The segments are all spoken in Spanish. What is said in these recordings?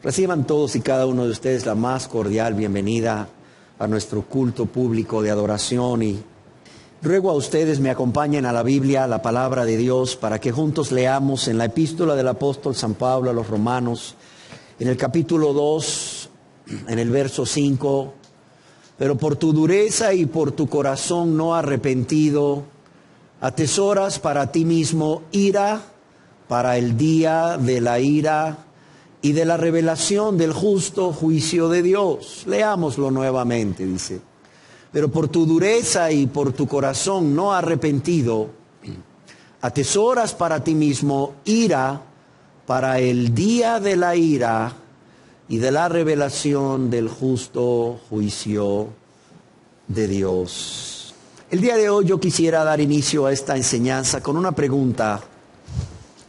Reciban todos y cada uno de ustedes la más cordial bienvenida a nuestro culto público de adoración y ruego a ustedes me acompañen a la Biblia, a la palabra de Dios, para que juntos leamos en la epístola del apóstol San Pablo a los Romanos, en el capítulo 2, en el verso 5, pero por tu dureza y por tu corazón no arrepentido, atesoras para ti mismo ira para el día de la ira y de la revelación del justo juicio de Dios. Leámoslo nuevamente, dice. Pero por tu dureza y por tu corazón no arrepentido, atesoras para ti mismo ira para el día de la ira y de la revelación del justo juicio de Dios. El día de hoy yo quisiera dar inicio a esta enseñanza con una pregunta.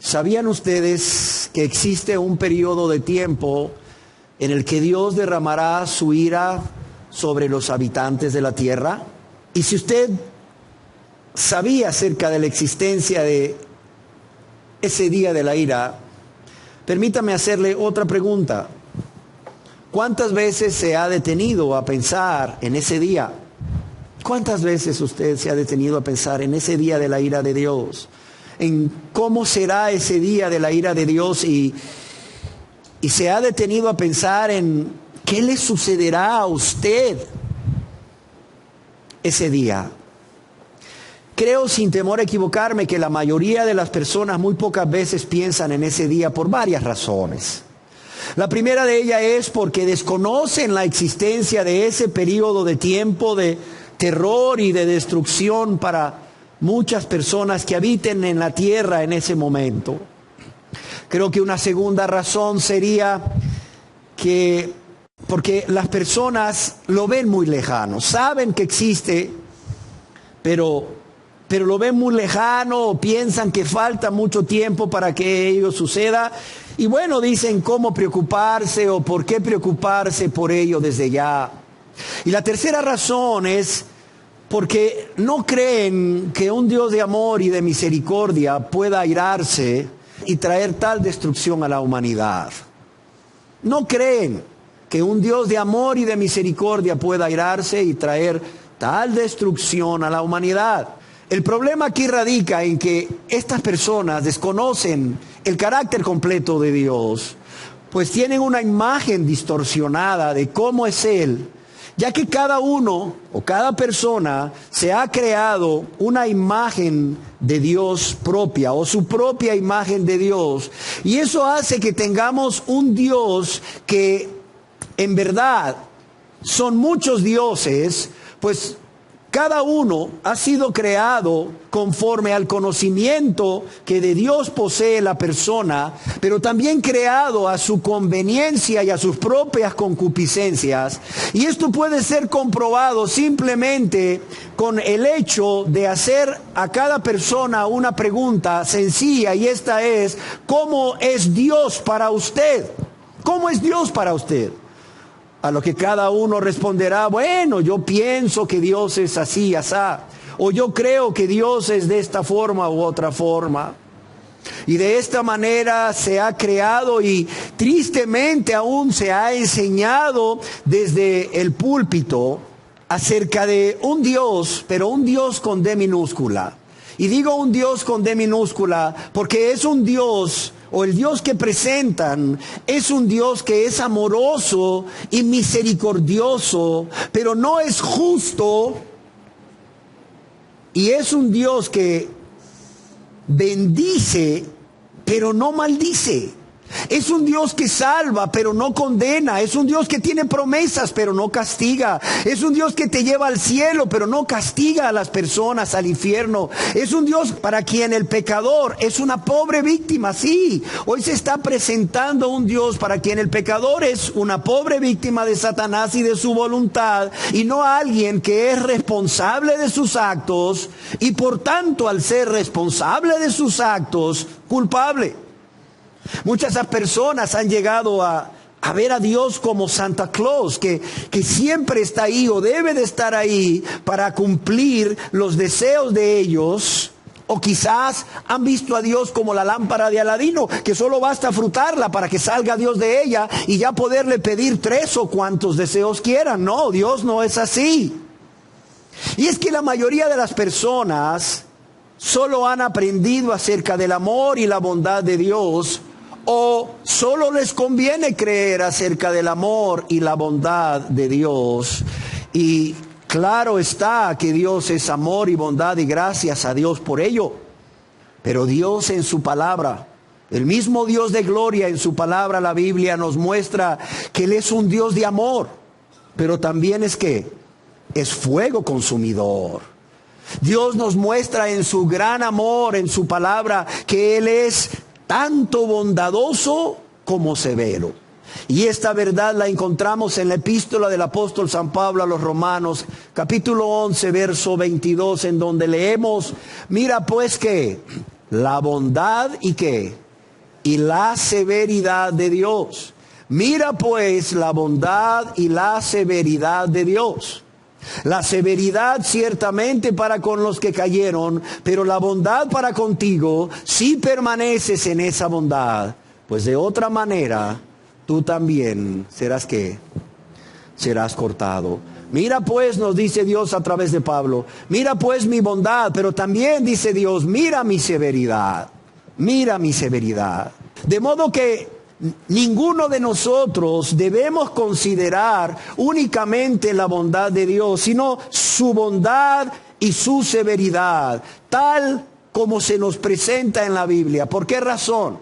¿Sabían ustedes que existe un periodo de tiempo en el que Dios derramará su ira sobre los habitantes de la tierra? Y si usted sabía acerca de la existencia de ese día de la ira, permítame hacerle otra pregunta. ¿Cuántas veces se ha detenido a pensar en ese día? ¿Cuántas veces usted se ha detenido a pensar en ese día de la ira de Dios? En cómo será ese día de la ira de Dios y se ha detenido a pensar en qué le sucederá a usted ese día. Creo, sin temor a equivocarme, que la mayoría de las personas muy pocas veces piensan en ese día por varias razones. La primera de ellas es porque desconocen la existencia de ese periodo de tiempo de terror y de destrucción para muchas personas que habiten en la tierra en ese momento. Creo que una segunda razón sería que porque las personas lo ven muy lejano, saben que existe, pero lo ven muy lejano o piensan que falta mucho tiempo para que ello suceda. Y bueno, dicen cómo preocuparse o por qué preocuparse por ello desde ya. Y la tercera razón es porque no creen que un Dios de amor y de misericordia pueda airarse y traer tal destrucción a la humanidad. No creen que un Dios de amor y de misericordia pueda airarse y traer tal destrucción a la humanidad. El problema aquí radica en que estas personas desconocen el carácter completo de Dios, pues tienen una imagen distorsionada de cómo es Él, ya que cada uno o cada persona se ha creado una imagen de Dios propia o su propia imagen de Dios. Y eso hace que tengamos un Dios que en verdad son muchos dioses, pues cada uno ha sido creado conforme al conocimiento que de Dios posee la persona, pero también creado a su conveniencia y a sus propias concupiscencias. Y esto puede ser comprobado simplemente con el hecho de hacer a cada persona una pregunta sencilla, y esta es: ¿cómo es Dios para usted? ¿Cómo es Dios para usted? A lo que cada uno responderá: bueno, yo pienso que Dios es así, asá, o yo creo que Dios es de esta forma u otra forma. Y de esta manera se ha creado y tristemente aún se ha enseñado desde el púlpito acerca de un Dios, pero un Dios con D minúscula. Y digo un Dios con D minúscula porque es un Dios, o el Dios que presentan, es un Dios que es amoroso y misericordioso, pero no es justo. Y es un Dios que bendice, pero no maldice. Es un Dios que salva, pero no condena. Es un Dios que tiene promesas, pero no castiga. Es un Dios que te lleva al cielo, pero no castiga a las personas al infierno. Es un Dios para quien el pecador es una pobre víctima. Sí, hoy se está presentando un Dios para quien el pecador es una pobre víctima de Satanás y de su voluntad, y no alguien que es responsable de sus actos y por tanto, al ser responsable de sus actos, culpable. Muchas personas han llegado a ver a Dios como Santa Claus, que siempre está ahí o debe de estar ahí para cumplir los deseos de ellos, O quizás han visto a Dios como la lámpara de Aladino, que solo basta frotarla para que salga Dios de ella y ya poderle pedir 3 o cuantos deseos quieran. No, Dios no es así. Y es que la mayoría de las personas solo han aprendido acerca del amor y la bondad de Dios, o solo les conviene creer acerca del amor y la bondad de Dios. Y claro está que Dios es amor y bondad, y gracias a Dios por ello. Pero Dios en su palabra, el mismo Dios de gloria en su palabra, la Biblia nos muestra que Él es un Dios de amor, pero también es fuego consumidor. Dios nos muestra en su gran amor, en su palabra, que Él es tanto bondadoso como severo. Y esta verdad la encontramos en la epístola del apóstol San Pablo a los Romanos, capítulo 11, verso 22, en donde leemos: mira pues que la bondad y la severidad de Dios. Mira pues la bondad y la severidad de Dios. La severidad ciertamente para con los que cayeron, pero la bondad para contigo si permaneces en esa bondad, pues de otra manera tú también serás cortado. Mira pues, nos dice Dios a través de Pablo, mira pues mi bondad, pero también dice Dios, mira mi severidad, mira mi severidad. De modo que ninguno de nosotros debemos considerar únicamente la bondad de Dios, sino su bondad y su severidad, tal como se nos presenta en la Biblia. ¿Por qué razón?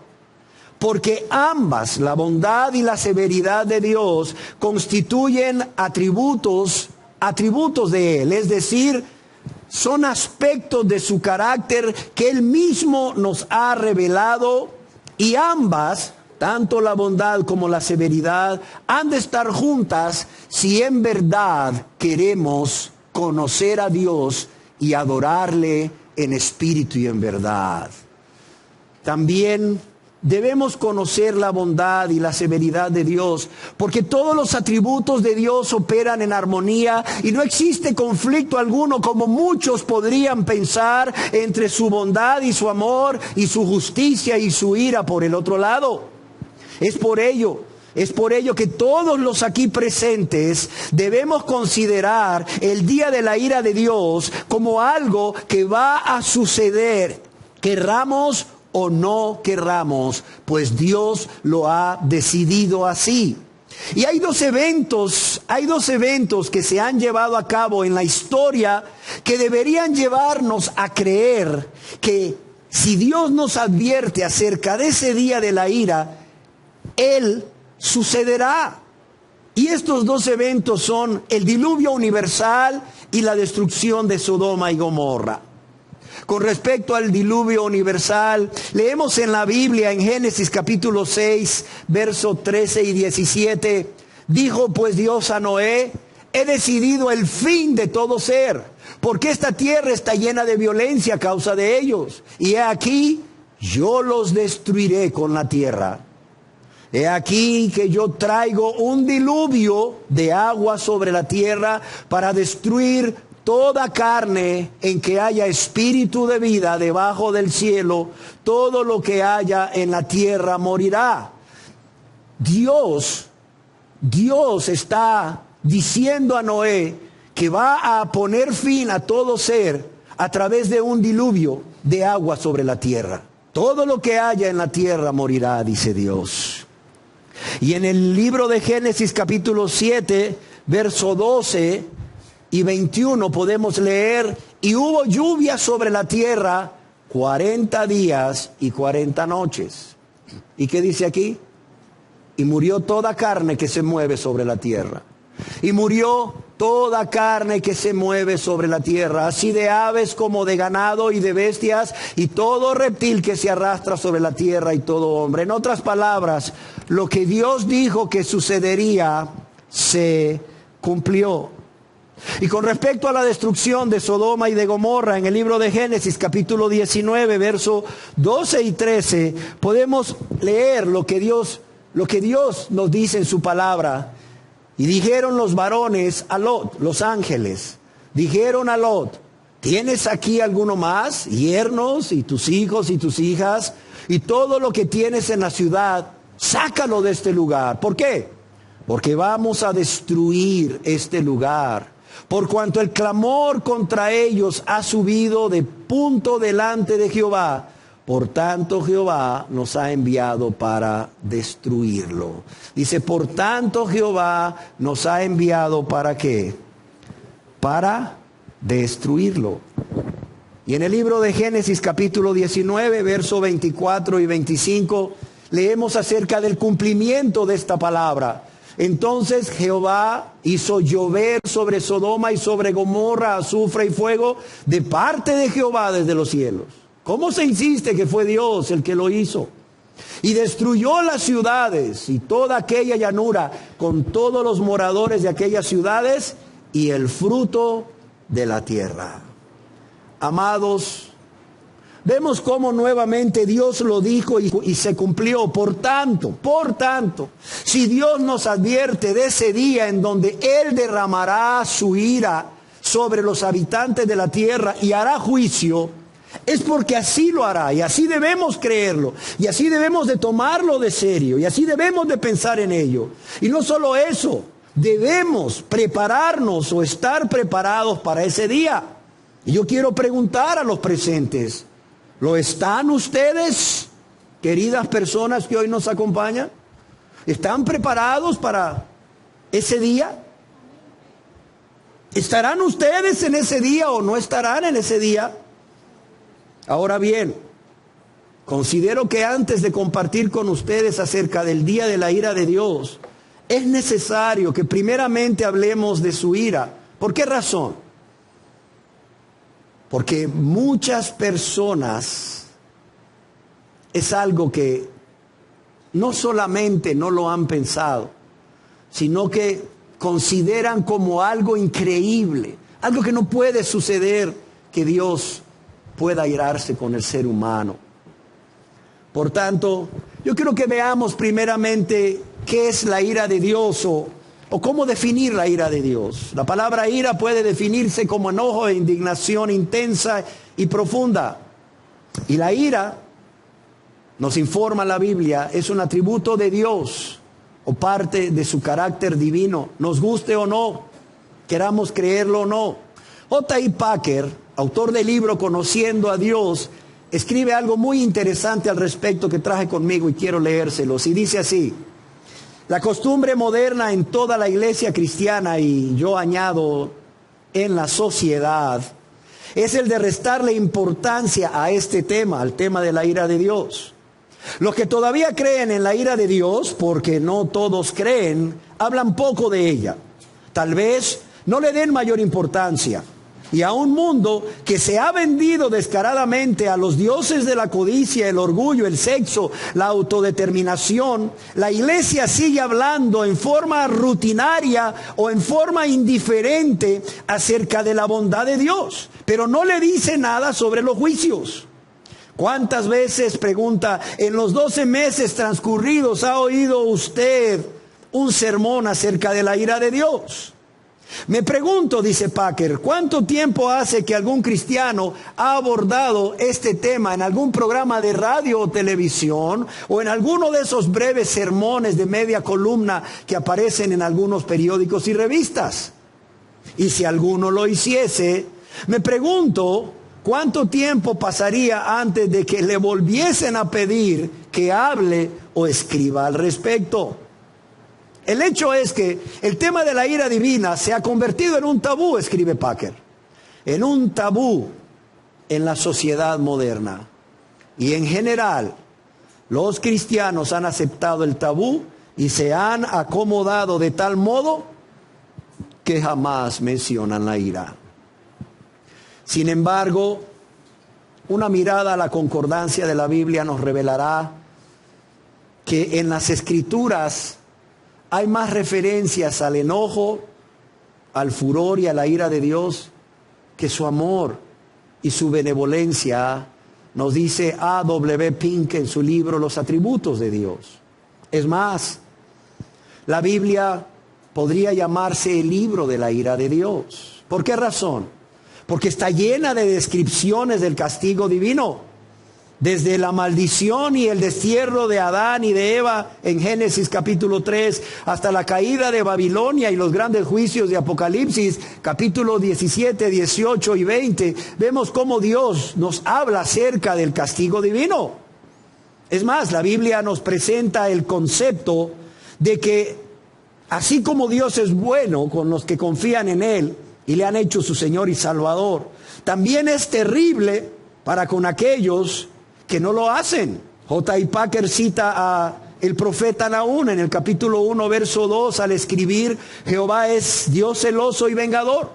Porque ambas, la bondad y la severidad de Dios, constituyen atributos de Él, es decir, son aspectos de su carácter que Él mismo nos ha revelado, y ambas, tanto la bondad como la severidad, han de estar juntas si en verdad queremos conocer a Dios y adorarle en espíritu y en verdad. También debemos conocer la bondad y la severidad de Dios, porque todos los atributos de Dios operan en armonía y no existe conflicto alguno, como muchos podrían pensar, entre su bondad y su amor y su justicia y su ira por el otro lado. Es por ello que todos los aquí presentes debemos considerar el día de la ira de Dios como algo que va a suceder, querramos o no querramos, pues Dios lo ha decidido así. Y hay dos eventos que se han llevado a cabo en la historia que deberían llevarnos a creer que si Dios nos advierte acerca de ese día de la ira, Él sucederá. Y estos dos eventos son el diluvio universal y la destrucción de Sodoma y Gomorra. Con respecto al diluvio universal, leemos en la Biblia, en Génesis capítulo 6, versos 13 y 17, dijo pues Dios a Noé: he decidido el fin de todo ser, porque esta tierra está llena de violencia a causa de ellos. Y he aquí, yo los destruiré con la tierra. He aquí que yo traigo un diluvio de agua sobre la tierra para destruir toda carne en que haya espíritu de vida debajo del cielo. Todo lo que haya en la tierra morirá. Dios está diciendo a Noé que va a poner fin a todo ser a través de un diluvio de agua sobre la tierra. Todo lo que haya en la tierra morirá, dice Dios. Y en el libro de Génesis capítulo 7, verso 12 y 21 podemos leer: y hubo lluvia sobre la tierra 40 días y 40 noches. ¿Y qué dice aquí? Y murió toda carne que se mueve sobre la tierra. Y murió toda carne que se mueve sobre la tierra, así de aves como de ganado y de bestias, y todo reptil que se arrastra sobre la tierra, y todo hombre. En otras palabras, lo que Dios dijo que sucedería se cumplió. Y con respecto a la destrucción de Sodoma y de Gomorra, en el libro de Génesis capítulo 19, versos 12 y 13, podemos leer lo que Dios nos dice en su palabra. Y dijeron los varones a Lot, los ángeles, dijeron a Lot: ¿Tienes aquí alguno más? Yernos y tus hijos y tus hijas y todo lo que tienes en la ciudad, sácalo de este lugar. ¿Por qué? Porque vamos a destruir este lugar. Por cuanto el clamor contra ellos ha subido de punto delante de Jehová, por tanto Jehová nos ha enviado para destruirlo. Dice, por tanto Jehová nos ha enviado ¿para qué? Para destruirlo. Y en el libro de Génesis capítulo 19, verso 24 y 25, leemos acerca del cumplimiento de esta palabra. Entonces Jehová hizo llover sobre Sodoma y sobre Gomorra azufre y fuego de parte de Jehová desde los cielos. ¿Cómo se insiste que fue Dios el que lo hizo? Y destruyó las ciudades y toda aquella llanura con todos los moradores de aquellas ciudades y el fruto de la tierra. Amados, vemos cómo nuevamente Dios lo dijo y se cumplió. Por tanto, si Dios nos advierte de ese día en donde Él derramará su ira sobre los habitantes de la tierra y hará juicio, es porque así lo hará y así debemos creerlo y así debemos de tomarlo de serio y así debemos de pensar en ello. Y no solo eso, debemos prepararnos o estar preparados para ese día. Y yo quiero preguntar a los presentes, ¿lo están ustedes, queridas personas que hoy nos acompañan? ¿Están preparados para ese día? ¿Estarán ustedes en ese día o no estarán en ese día? Ahora bien, considero que antes de compartir con ustedes acerca del día de la ira de Dios, es necesario que primeramente hablemos de su ira. ¿Por qué razón? Porque muchas personas es algo que no solamente no lo han pensado, sino que consideran como algo increíble, algo que no puede suceder, que Dios pueda irarse con el ser humano. Por tanto, yo quiero que veamos primeramente qué es la ira de Dios o cómo definir la ira de Dios. La palabra ira puede definirse como enojo e indignación intensa y profunda. Y la ira, nos informa la Biblia, es un atributo de Dios o parte de su carácter divino, nos guste o no, queramos creerlo o no. J.I. Packer, autor del libro Conociendo a Dios, escribe algo muy interesante al respecto que traje conmigo y quiero leérselos. Y dice así: la costumbre moderna en toda la iglesia cristiana, y yo añado en la sociedad, es el de restarle importancia a este tema, al tema de la ira de Dios. Los que todavía creen en la ira de Dios, porque no todos creen, hablan poco de ella. Tal vez no le den mayor importancia. Y a un mundo que se ha vendido descaradamente a los dioses de la codicia, el orgullo, el sexo, la autodeterminación, la iglesia sigue hablando en forma rutinaria o en forma indiferente acerca de la bondad de Dios, pero no le dice nada sobre los juicios. ¿Cuántas veces, pregunta, en los 12 meses transcurridos ha oído usted un sermón acerca de la ira de Dios? Me pregunto, dice Packer, ¿cuánto tiempo hace que algún cristiano ha abordado este tema en algún programa de radio o televisión o en alguno de esos breves sermones de media columna que aparecen en algunos periódicos y revistas? Y si alguno lo hiciese, me pregunto, ¿cuánto tiempo pasaría antes de que le volviesen a pedir que hable o escriba al respecto? El hecho es que el tema de la ira divina se ha convertido en un tabú, escribe Packer, en un tabú en la sociedad moderna. Y en general, los cristianos han aceptado el tabú y se han acomodado de tal modo que jamás mencionan la ira. Sin embargo, una mirada a la concordancia de la Biblia nos revelará que en las Escrituras hay más referencias al enojo, al furor y a la ira de Dios que su amor y su benevolencia, nos dice A.W. Pink en su libro Los atributos de Dios. Es más, la Biblia podría llamarse el libro de la ira de Dios. ¿Por qué razón? porque está llena de descripciones del castigo divino. Desde la maldición y el destierro de Adán y de Eva en Génesis capítulo 3, hasta la caída de Babilonia y los grandes juicios de Apocalipsis, capítulos 17, 18 y 20, vemos cómo Dios nos habla acerca del castigo divino. Es más, la Biblia nos presenta el concepto de que así como Dios es bueno con los que confían en Él y le han hecho su Señor y Salvador, también es terrible para con aquellos que no lo hacen. J. I. Packer cita a el profeta Nahum en el capítulo 1, verso 2, al escribir: Jehová es Dios celoso y vengador.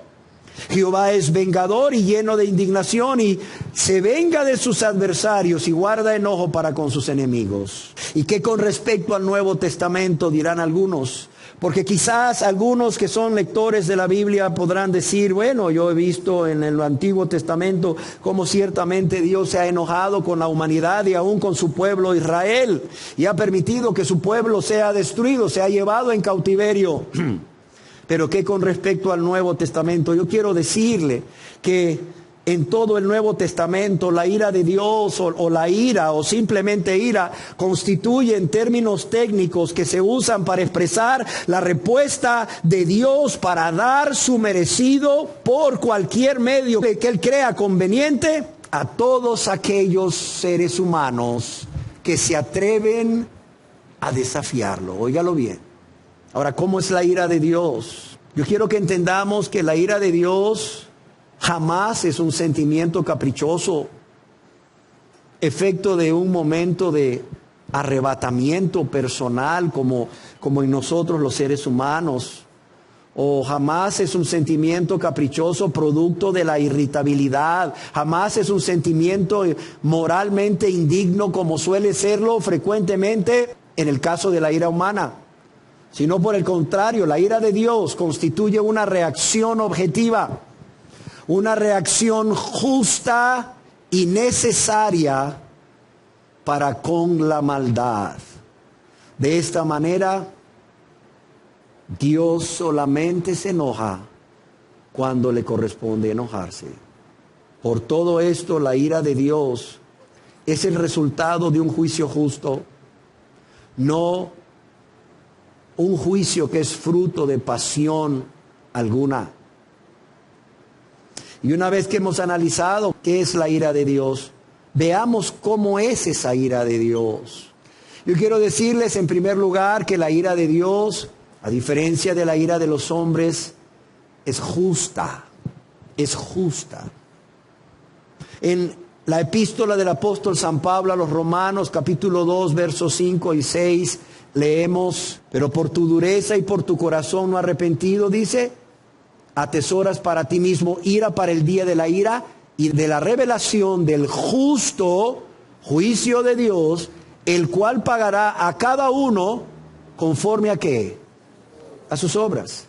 Jehová es vengador y lleno de indignación, y se venga de sus adversarios y guarda enojo para con sus enemigos. Y que con respecto al Nuevo Testamento, dirán algunos, porque quizás algunos que son lectores de la Biblia podrán decir: bueno, yo he visto en el Antiguo Testamento cómo ciertamente Dios se ha enojado con la humanidad y aún con su pueblo Israel, y ha permitido que su pueblo sea destruido, se ha llevado en cautiverio. Pero que con respecto al Nuevo Testamento, yo quiero decirle que en todo el Nuevo Testamento la ira de Dios o la ira o simplemente ira constituye, en términos técnicos que se usan para expresar la respuesta de Dios para dar su merecido por cualquier medio que Él crea conveniente a todos aquellos seres humanos que se atreven a desafiarlo. Óigalo bien. Ahora, ¿cómo es la ira de Dios? Yo quiero que entendamos que la ira de Dios jamás es un sentimiento caprichoso, efecto de un momento de arrebatamiento personal como en nosotros los seres humanos. O jamás es un sentimiento caprichoso producto de la irritabilidad. Jamás es un sentimiento moralmente indigno como suele serlo frecuentemente en el caso de la ira humana. Sino por el contrario, la ira de Dios constituye una reacción objetiva, una reacción justa y necesaria para con la maldad. De esta manera, Dios solamente se enoja cuando le corresponde enojarse. Por todo esto, la ira de Dios es el resultado de un juicio justo, no un juicio que es fruto de pasión alguna. Y una vez que hemos analizado qué es la ira de Dios, veamos cómo es esa ira de Dios. Yo quiero decirles en primer lugar que la ira de Dios, a diferencia de la ira de los hombres, es justa. Es justa. En la epístola del apóstol San Pablo a los Romanos, capítulo 2, versos 5 y 6, leemos: pero por tu dureza y por tu corazón no arrepentido, dice, atesoras para ti mismo ira para el día de la ira y de la revelación del justo juicio de Dios, el cual pagará a cada uno conforme a qué, a sus obras.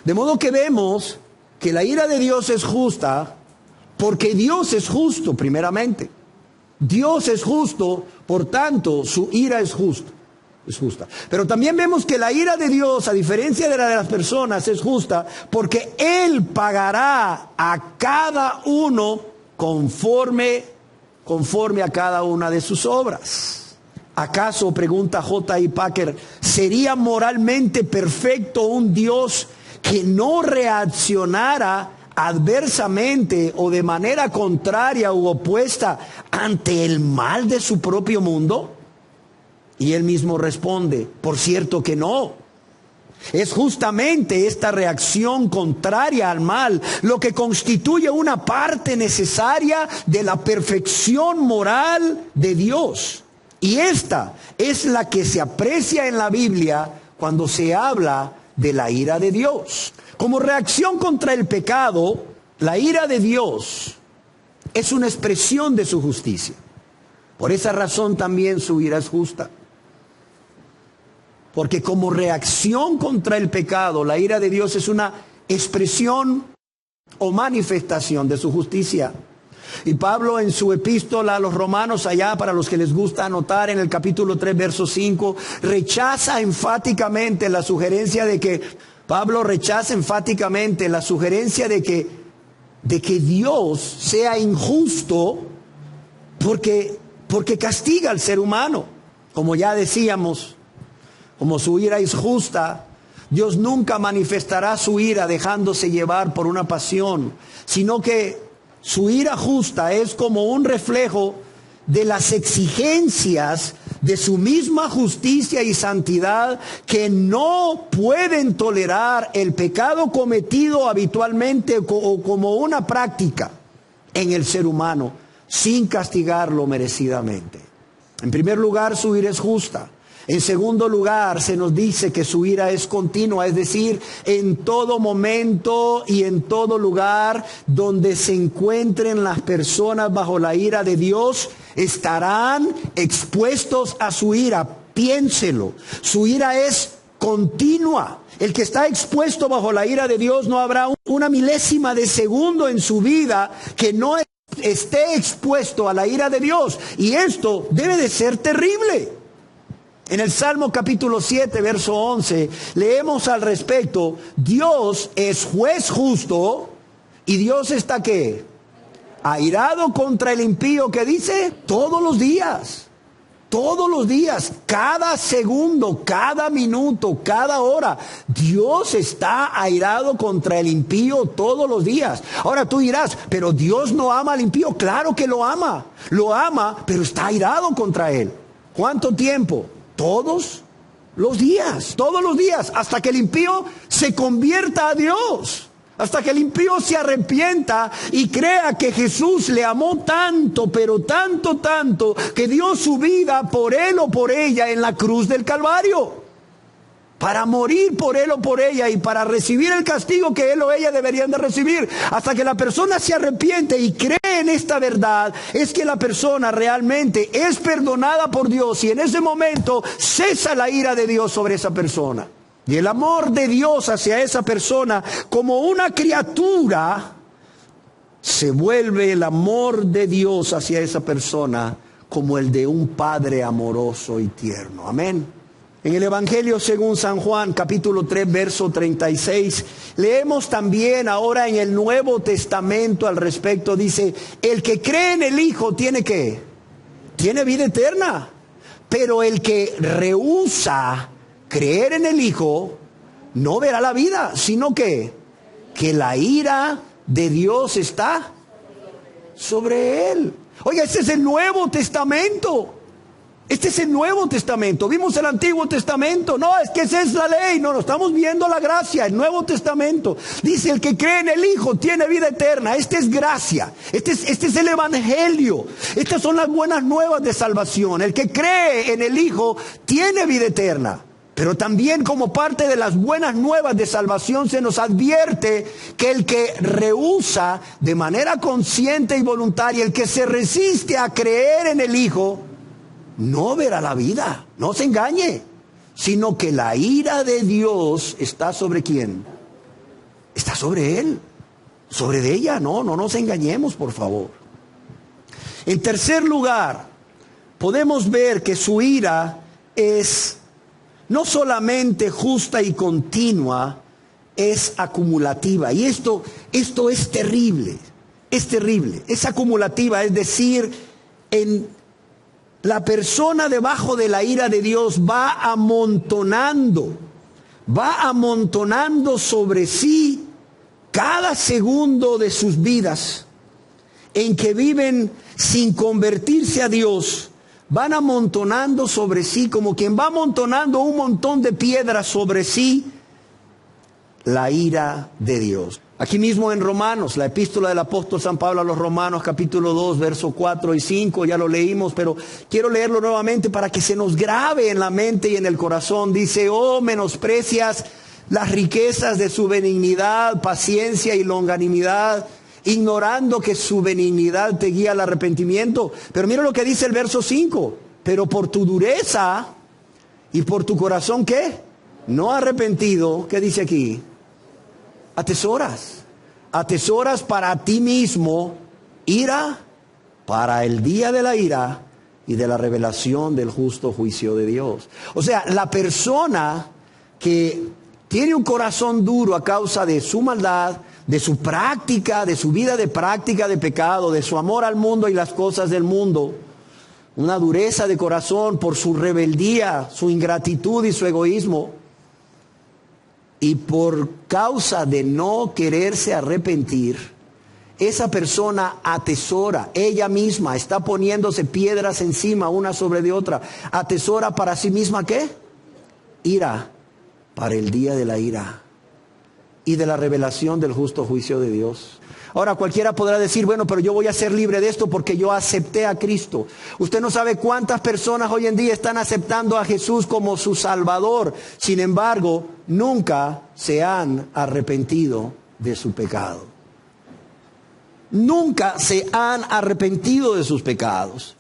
De modo que vemos que la ira de Dios es justa porque Dios es justo primeramente. Dios es justo, por tanto su ira es justa. Pero también vemos que la ira de Dios, a diferencia de la de las personas, es justa porque Él pagará a cada uno conforme a cada una de sus obras. ¿Acaso, pregunta J. I. Packer, sería moralmente perfecto un Dios que no reaccionara adversamente o de manera contraria u opuesta ante el mal de su propio mundo? Y Él mismo responde: por cierto que no. Es justamente esta reacción contraria al mal lo que constituye una parte necesaria de la perfección moral de Dios. Y esta es la que se aprecia en la Biblia cuando se habla de la ira de Dios. Como reacción contra el pecado, la ira de Dios es una expresión de su justicia. Por esa razón también su ira es justa. Porque como reacción contra el pecado, la ira de Dios es una expresión o manifestación de su justicia. Y Pablo en su epístola a los Romanos, allá para los que les gusta anotar, en el capítulo 3, verso 5, rechaza enfáticamente la sugerencia de que de que Dios sea injusto porque castiga al ser humano. Como ya decíamos, como su ira es justa, Dios nunca manifestará su ira dejándose llevar por una pasión, sino que su ira justa es como un reflejo de las exigencias de su misma justicia y santidad, que no pueden tolerar el pecado cometido habitualmente o como una práctica en el ser humano, sin castigarlo merecidamente. En primer lugar, su ira es justa. En segundo lugar, se nos dice que su ira es continua, es decir, en todo momento y en todo lugar donde se encuentren las personas bajo la ira de Dios, estarán expuestos a su ira. Piénselo, su ira es continua. El que está expuesto bajo la ira de Dios, no habrá una milésima de segundo en su vida que no esté expuesto a la ira de Dios. Y esto debe de ser terrible. En el Salmo capítulo 7, verso 11, leemos al respecto: Dios es juez justo y Dios está ¿qué? Airado contra el impío, que dice todos los días, cada segundo, cada minuto, cada hora. Dios está airado contra el impío todos los días. Ahora tú dirás, pero Dios no ama al impío. Claro que lo ama, pero está airado contra él. ¿Cuánto tiempo? Todos los días, hasta que el impío se convierta a Dios, hasta que el impío se arrepienta y crea que Jesús le amó tanto, pero tanto, que dio su vida por él o por ella en la cruz del Calvario, para morir por él o por ella y para recibir el castigo que él o ella deberían de recibir. Hasta que la persona se arrepiente y cree en esta verdad, es que la persona realmente es perdonada por Dios, y en ese momento cesa la ira de Dios sobre esa persona. Y el amor de Dios hacia esa persona, como una criatura, se vuelve el amor de Dios hacia esa persona como el de un padre amoroso y tierno. Amén. En el Evangelio según San Juan, capítulo 3, verso 36, leemos también ahora en el Nuevo Testamento al respecto. Dice: el que cree en el Hijo tiene ¿qué? Tiene vida eterna. Pero el que rehúsa creer en el Hijo no verá la vida, sino que la ira de Dios está sobre él. Oiga, este es el Nuevo Testamento. Este es el Nuevo Testamento. Vimos el Antiguo Testamento. No, es que esa es la ley. No, estamos viendo la gracia. El Nuevo Testamento dice: el que cree en el Hijo tiene vida eterna. Esta es gracia. Este es el Evangelio. Estas son las buenas nuevas de salvación. El que cree en el Hijo tiene vida eterna. Pero también, como parte de las buenas nuevas de salvación, se nos advierte que el que rehúsa de manera consciente y voluntaria, el que se resiste a creer en el Hijo, no verá la vida. No se engañe, sino que la ira de Dios está sobre ¿quién? Está sobre él, sobre de ella. No nos engañemos, por favor. En tercer lugar, podemos ver que su ira es no solamente justa y continua, es acumulativa. Y esto es terrible, es acumulativa. Es decir, la persona debajo de la ira de Dios va amontonando sobre sí cada segundo de sus vidas en que viven sin convertirse a Dios. Van amontonando sobre sí, como quien va amontonando un montón de piedras sobre sí, la ira de Dios. Aquí mismo en Romanos, la epístola del apóstol San Pablo a los Romanos, capítulo 2, versos 4 y 5, ya lo leímos, pero quiero leerlo nuevamente para que se nos grabe en la mente y en el corazón. Dice: oh, menosprecias las riquezas de su benignidad, paciencia y longanimidad, ignorando que su benignidad te guía al arrepentimiento. Pero mira lo que dice el verso 5: pero por tu dureza y por tu corazón ¿qué? No arrepentido. ¿Qué dice aquí? Atesoras para ti mismo ira para el día de la ira y de la revelación del justo juicio de Dios. O sea, la persona que tiene un corazón duro a causa de su maldad, de su práctica, de su vida de práctica de pecado, de su amor al mundo y las cosas del mundo, una dureza de corazón por su rebeldía, su ingratitud y su egoísmo, y por causa de no quererse arrepentir, esa persona atesora, ella misma está poniéndose piedras encima una sobre de otra, atesora para sí misma ¿qué? Ira, para el día de la ira y de la revelación del justo juicio de Dios. Ahora cualquiera podrá decir, bueno, pero yo voy a ser libre de esto porque yo acepté a Cristo. Usted no sabe cuántas personas hoy en día están aceptando a Jesús como su Salvador. Sin embargo, nunca se han arrepentido de su pecado. Nunca se han arrepentido de sus pecados.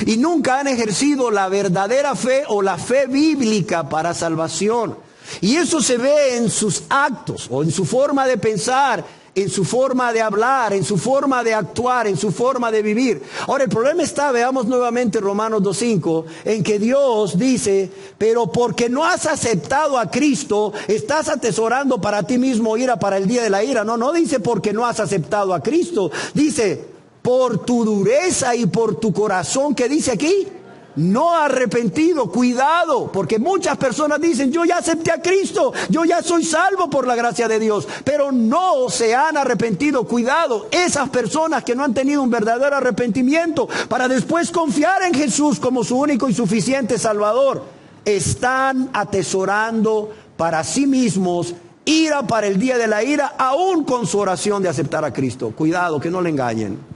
Y nunca han ejercido la verdadera fe o la fe bíblica para salvación. Y eso se ve en sus actos o en su forma de pensar, en su forma de hablar, en su forma de actuar, en su forma de vivir. Ahora el problema está, veamos nuevamente Romanos 2:5, en que Dios dice, pero porque no has aceptado a Cristo, estás atesorando para ti mismo ira para el día de la ira. No dice porque no has aceptado a Cristo, dice por tu dureza y por tu corazón, ¿qué dice aquí? No arrepentido. Cuidado, porque muchas personas dicen, yo ya acepté a Cristo, yo ya soy salvo por la gracia de Dios, pero no se han arrepentido. Cuidado, esas personas que no han tenido un verdadero arrepentimiento para después confiar en Jesús como su único y suficiente Salvador, están atesorando para sí mismos ira para el día de la ira, aún con su oración de aceptar a Cristo. Cuidado, que no le engañen.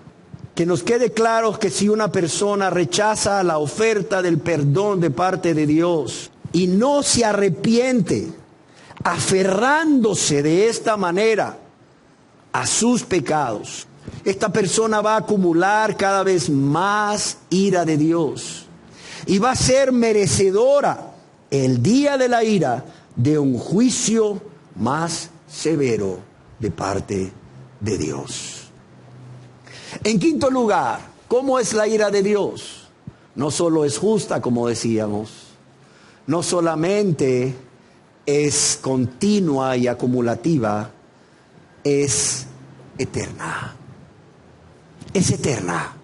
Que nos quede claro que si una persona rechaza la oferta del perdón de parte de Dios y no se arrepiente, aferrándose de esta manera a sus pecados, esta persona va a acumular cada vez más ira de Dios y va a ser merecedora el día de la ira de un juicio más severo de parte de Dios. En quinto lugar, ¿cómo es la ira de Dios? No solo es justa, como decíamos, no solamente es continua y acumulativa, es eterna. Es eterna.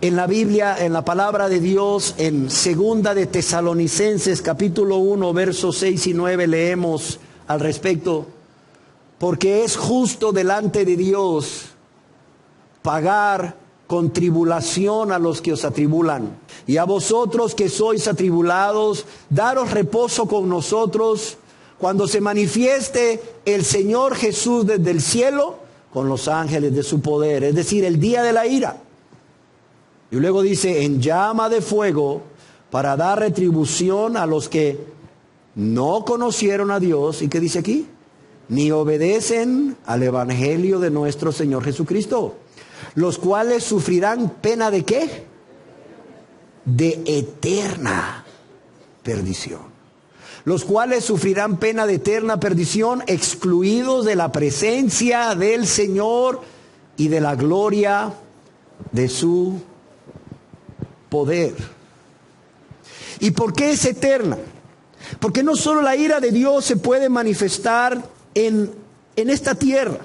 En la Biblia, en la palabra de Dios, en segunda de Tesalonicenses, capítulo 1, versos 6 y 9, leemos al respecto, porque es justo delante de Dios pagar con tribulación a los que os atribulan, y a vosotros que sois atribulados, daros reposo con nosotros, cuando se manifieste el Señor Jesús desde el cielo, con los ángeles de su poder, es decir, el día de la ira. Y luego dice, en llama de fuego, para dar retribución a los que no conocieron a Dios, ¿y qué dice aquí? Ni obedecen al evangelio de nuestro Señor Jesucristo, los cuales sufrirán pena ¿de qué? De eterna perdición. Los cuales sufrirán pena de eterna perdición, excluidos de la presencia del Señor y de la gloria de su poder. ¿Y por qué es eterna? Porque no solo la ira de Dios se puede manifestar en esta tierra.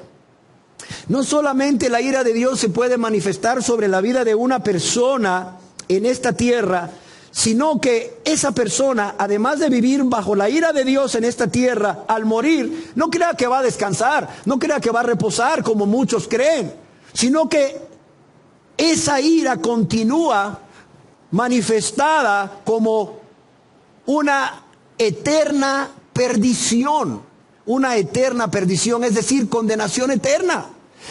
No solamente la ira de Dios se puede manifestar sobre la vida de una persona en esta tierra, sino que esa persona, además de vivir bajo la ira de Dios en esta tierra, al morir, no crea que va a descansar, no crea que va a reposar como muchos creen, sino que esa ira continúa manifestada como una eterna perdición, es decir, condenación eterna.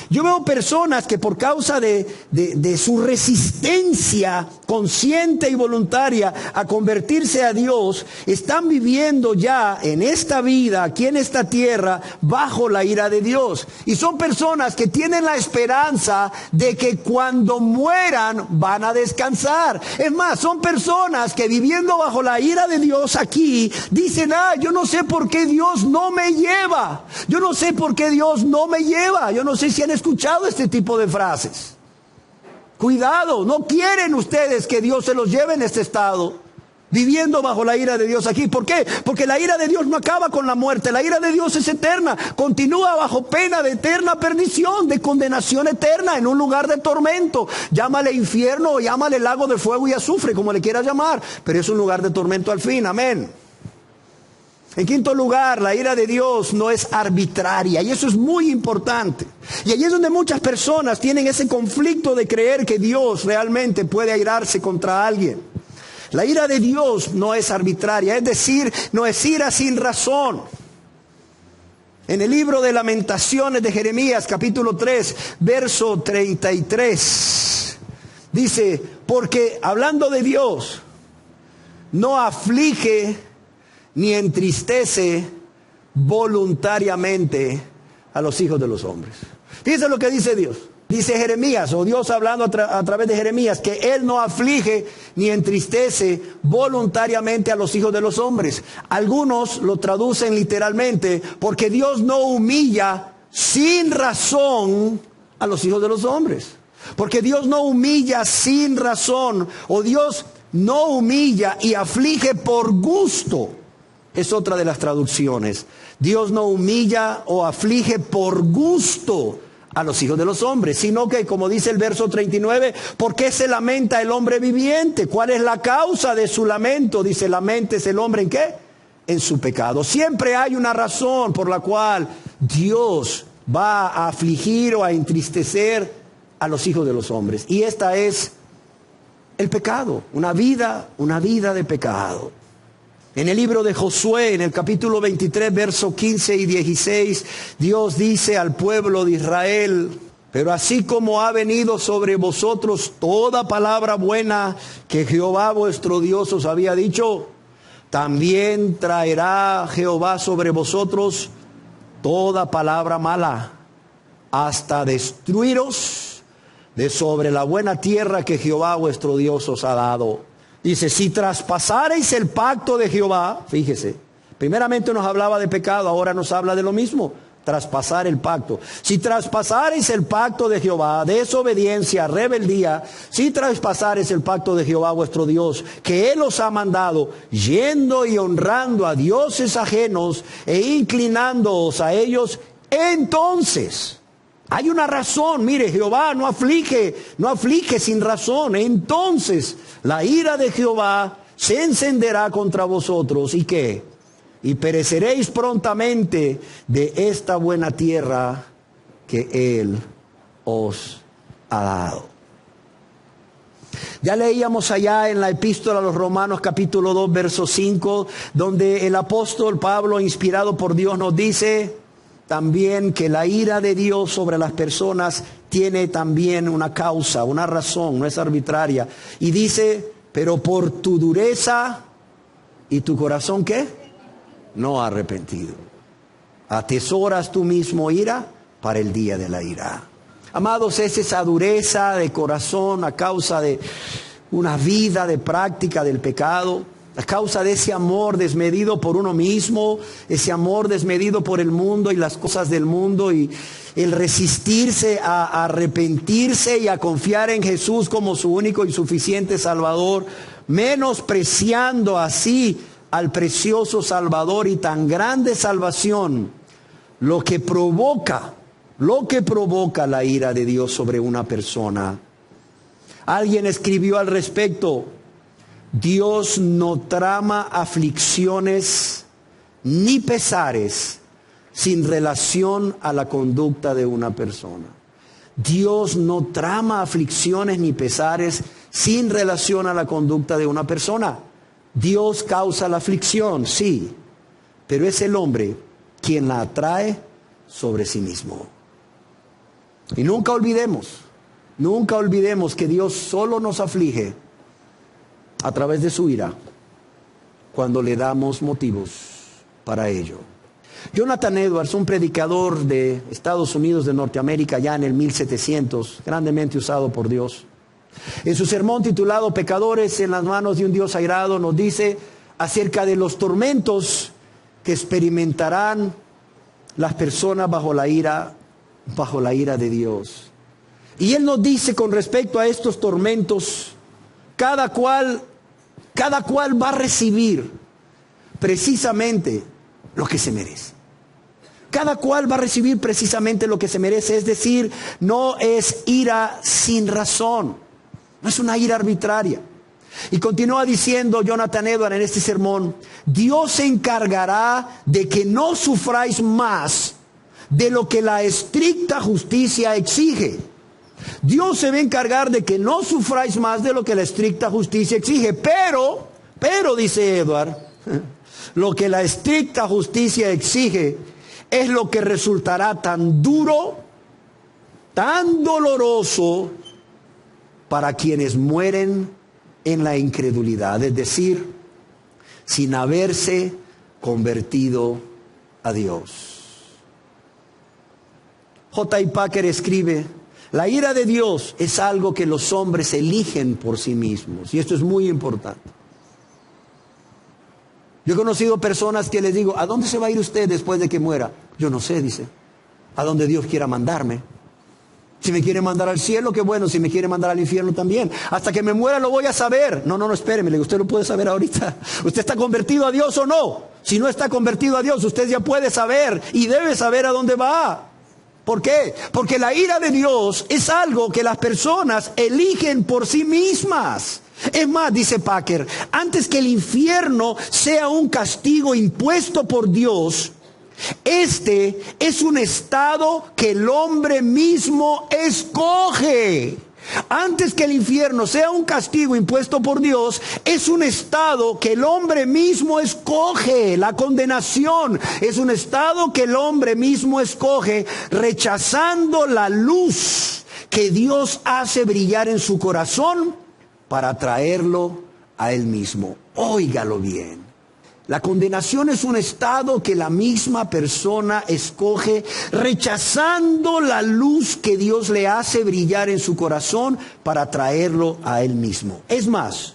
Yo veo personas que por causa de su resistencia consciente y voluntaria a convertirse a Dios, están viviendo ya en esta vida, aquí en esta tierra, bajo la ira de Dios. Y son personas que tienen la esperanza de que cuando mueran van a descansar. Es más, son personas que viviendo bajo la ira de Dios aquí, dicen, yo no sé por qué Dios no me lleva. Yo no sé por qué Dios no me lleva. Yo no sé si han escuchado este tipo de frases. Cuidado, no quieren ustedes que Dios se los lleve en este estado. viviendo bajo la ira de Dios aquí. ¿Por qué? Porque la ira de Dios no acaba con la muerte. La ira de Dios es eterna. Continúa bajo pena de eterna perdición, de condenación eterna, en un lugar de tormento. Llámale infierno o llámale lago de fuego y azufre, como le quieras llamar. Pero es un lugar de tormento al fin. Amén. En quinto lugar, la ira de Dios no es arbitraria, y eso es muy importante. Y allí es donde muchas personas tienen ese conflicto de creer que Dios realmente puede airarse contra alguien. La ira de Dios no es arbitraria, es decir, no es ira sin razón. En el libro de Lamentaciones de Jeremías, capítulo 3, verso 33, dice, porque hablando de Dios, no aflige ni entristece voluntariamente a los hijos de los hombres. Fíjense lo que dice Dios. Dice Jeremías, o Dios hablando a través de Jeremías, que Él no aflige ni entristece voluntariamente a los hijos de los hombres. Algunos lo traducen literalmente, porque Dios no humilla sin razón a los hijos de los hombres. Porque Dios no humilla sin razón, o Dios no humilla y aflige por gusto. Es otra de las traducciones. Dios no humilla o aflige por gusto a los hijos de los hombres, sino que, como dice el verso 39, ¿por qué se lamenta el hombre viviente? ¿Cuál es la causa de su lamento? Dice, laméntese el hombre ¿en qué? En su pecado. Siempre hay una razón por la cual Dios va a afligir o a entristecer a los hijos de los hombres. Y esta es el pecado, una vida de pecado. En el libro de Josué, en el capítulo 23, verso 15 y 16, Dios dice al pueblo de Israel, pero así como ha venido sobre vosotros toda palabra buena que Jehová vuestro Dios os había dicho, también traerá Jehová sobre vosotros toda palabra mala, hasta destruiros de sobre la buena tierra que Jehová vuestro Dios os ha dado. Dice, si traspasareis el pacto de Jehová, fíjese, primeramente nos hablaba de pecado, ahora nos habla de lo mismo, traspasar el pacto. Si traspasareis el pacto de Jehová, desobediencia, rebeldía, si traspasareis el pacto de Jehová vuestro Dios, que Él os ha mandado, yendo y honrando a dioses ajenos e inclinándoos a ellos, entonces hay una razón. Mire, Jehová no aflige sin razón. Entonces la ira de Jehová se encenderá contra vosotros. ¿Y qué? Y pereceréis prontamente de esta buena tierra que Él os ha dado. Ya leíamos allá en la epístola a los Romanos capítulo 2 verso 5, donde el apóstol Pablo, inspirado por Dios, nos dice también que la ira de Dios sobre las personas tiene también una causa, una razón, no es arbitraria. Y dice, pero por tu dureza y tu corazón, ¿qué? No arrepentido. Atesoras tú mismo ira para el día de la ira. Amados, es esa dureza de corazón a causa de una vida de práctica del pecado. A causa de ese amor desmedido por uno mismo, ese amor desmedido por el mundo y las cosas del mundo, y el resistirse a arrepentirse y a confiar en Jesús como su único y suficiente Salvador, menospreciando así al precioso Salvador y tan grande salvación, lo que provoca la ira de Dios sobre una persona. Alguien escribió al respecto: Dios no trama aflicciones ni pesares sin relación a la conducta de una persona. Dios no trama aflicciones ni pesares sin relación a la conducta de una persona. Dios causa la aflicción, sí, pero es el hombre quien la atrae sobre sí mismo. Y nunca olvidemos que Dios solo nos aflige a través de su ira cuando le damos motivos para ello. Jonathan Edwards, un predicador de Estados Unidos de Norteamérica ya en el 1700, grandemente usado por Dios, en su sermón titulado Pecadores en las manos de un Dios airado, nos dice acerca de los tormentos que experimentarán las personas bajo la ira de Dios. Y él nos dice con respecto a estos tormentos, cada cual Cada cual va a recibir precisamente lo que se merece. Cada cual va a recibir precisamente lo que se merece. Es decir, no es ira sin razón. No es una ira arbitraria. Y continúa diciendo Jonathan Edwards en este sermón: Dios se encargará de que no sufráis más de lo que la estricta justicia exige. Dios se va a encargar de que no sufráis más de lo que la estricta justicia exige. Pero, dice Edwards, lo que la estricta justicia exige es lo que resultará tan duro, tan doloroso para quienes mueren en la incredulidad, es decir, sin haberse convertido a Dios. J.I. Packer escribe: la ira de Dios es algo que los hombres eligen por sí mismos, y esto es muy importante. Yo he conocido personas que les digo: ¿a dónde se va a ir usted después de que muera? Yo no sé, dice. A donde Dios quiera mandarme. Si me quiere mandar al cielo, qué bueno. Si me quiere mandar al infierno, también. Hasta que me muera lo voy a saber. No, espéreme, le digo, usted lo puede saber ahorita. ¿Usted está convertido a Dios o no? Si no está convertido a Dios, usted ya puede saber y debe saber a dónde va. ¿Por qué? Porque la ira de Dios es algo que las personas eligen por sí mismas. Es más, dice Packer, antes que el infierno sea un castigo impuesto por Dios, este es un estado que el hombre mismo escoge. Antes que el infierno sea un castigo impuesto por Dios, es un estado que el hombre mismo escoge. La condenación es un estado que el hombre mismo escoge, rechazando la luz que Dios hace brillar en su corazón para traerlo a Él mismo. Óigalo bien. La condenación es un estado que la misma persona escoge, rechazando la luz que Dios le hace brillar en su corazón para traerlo a Él mismo. Es más,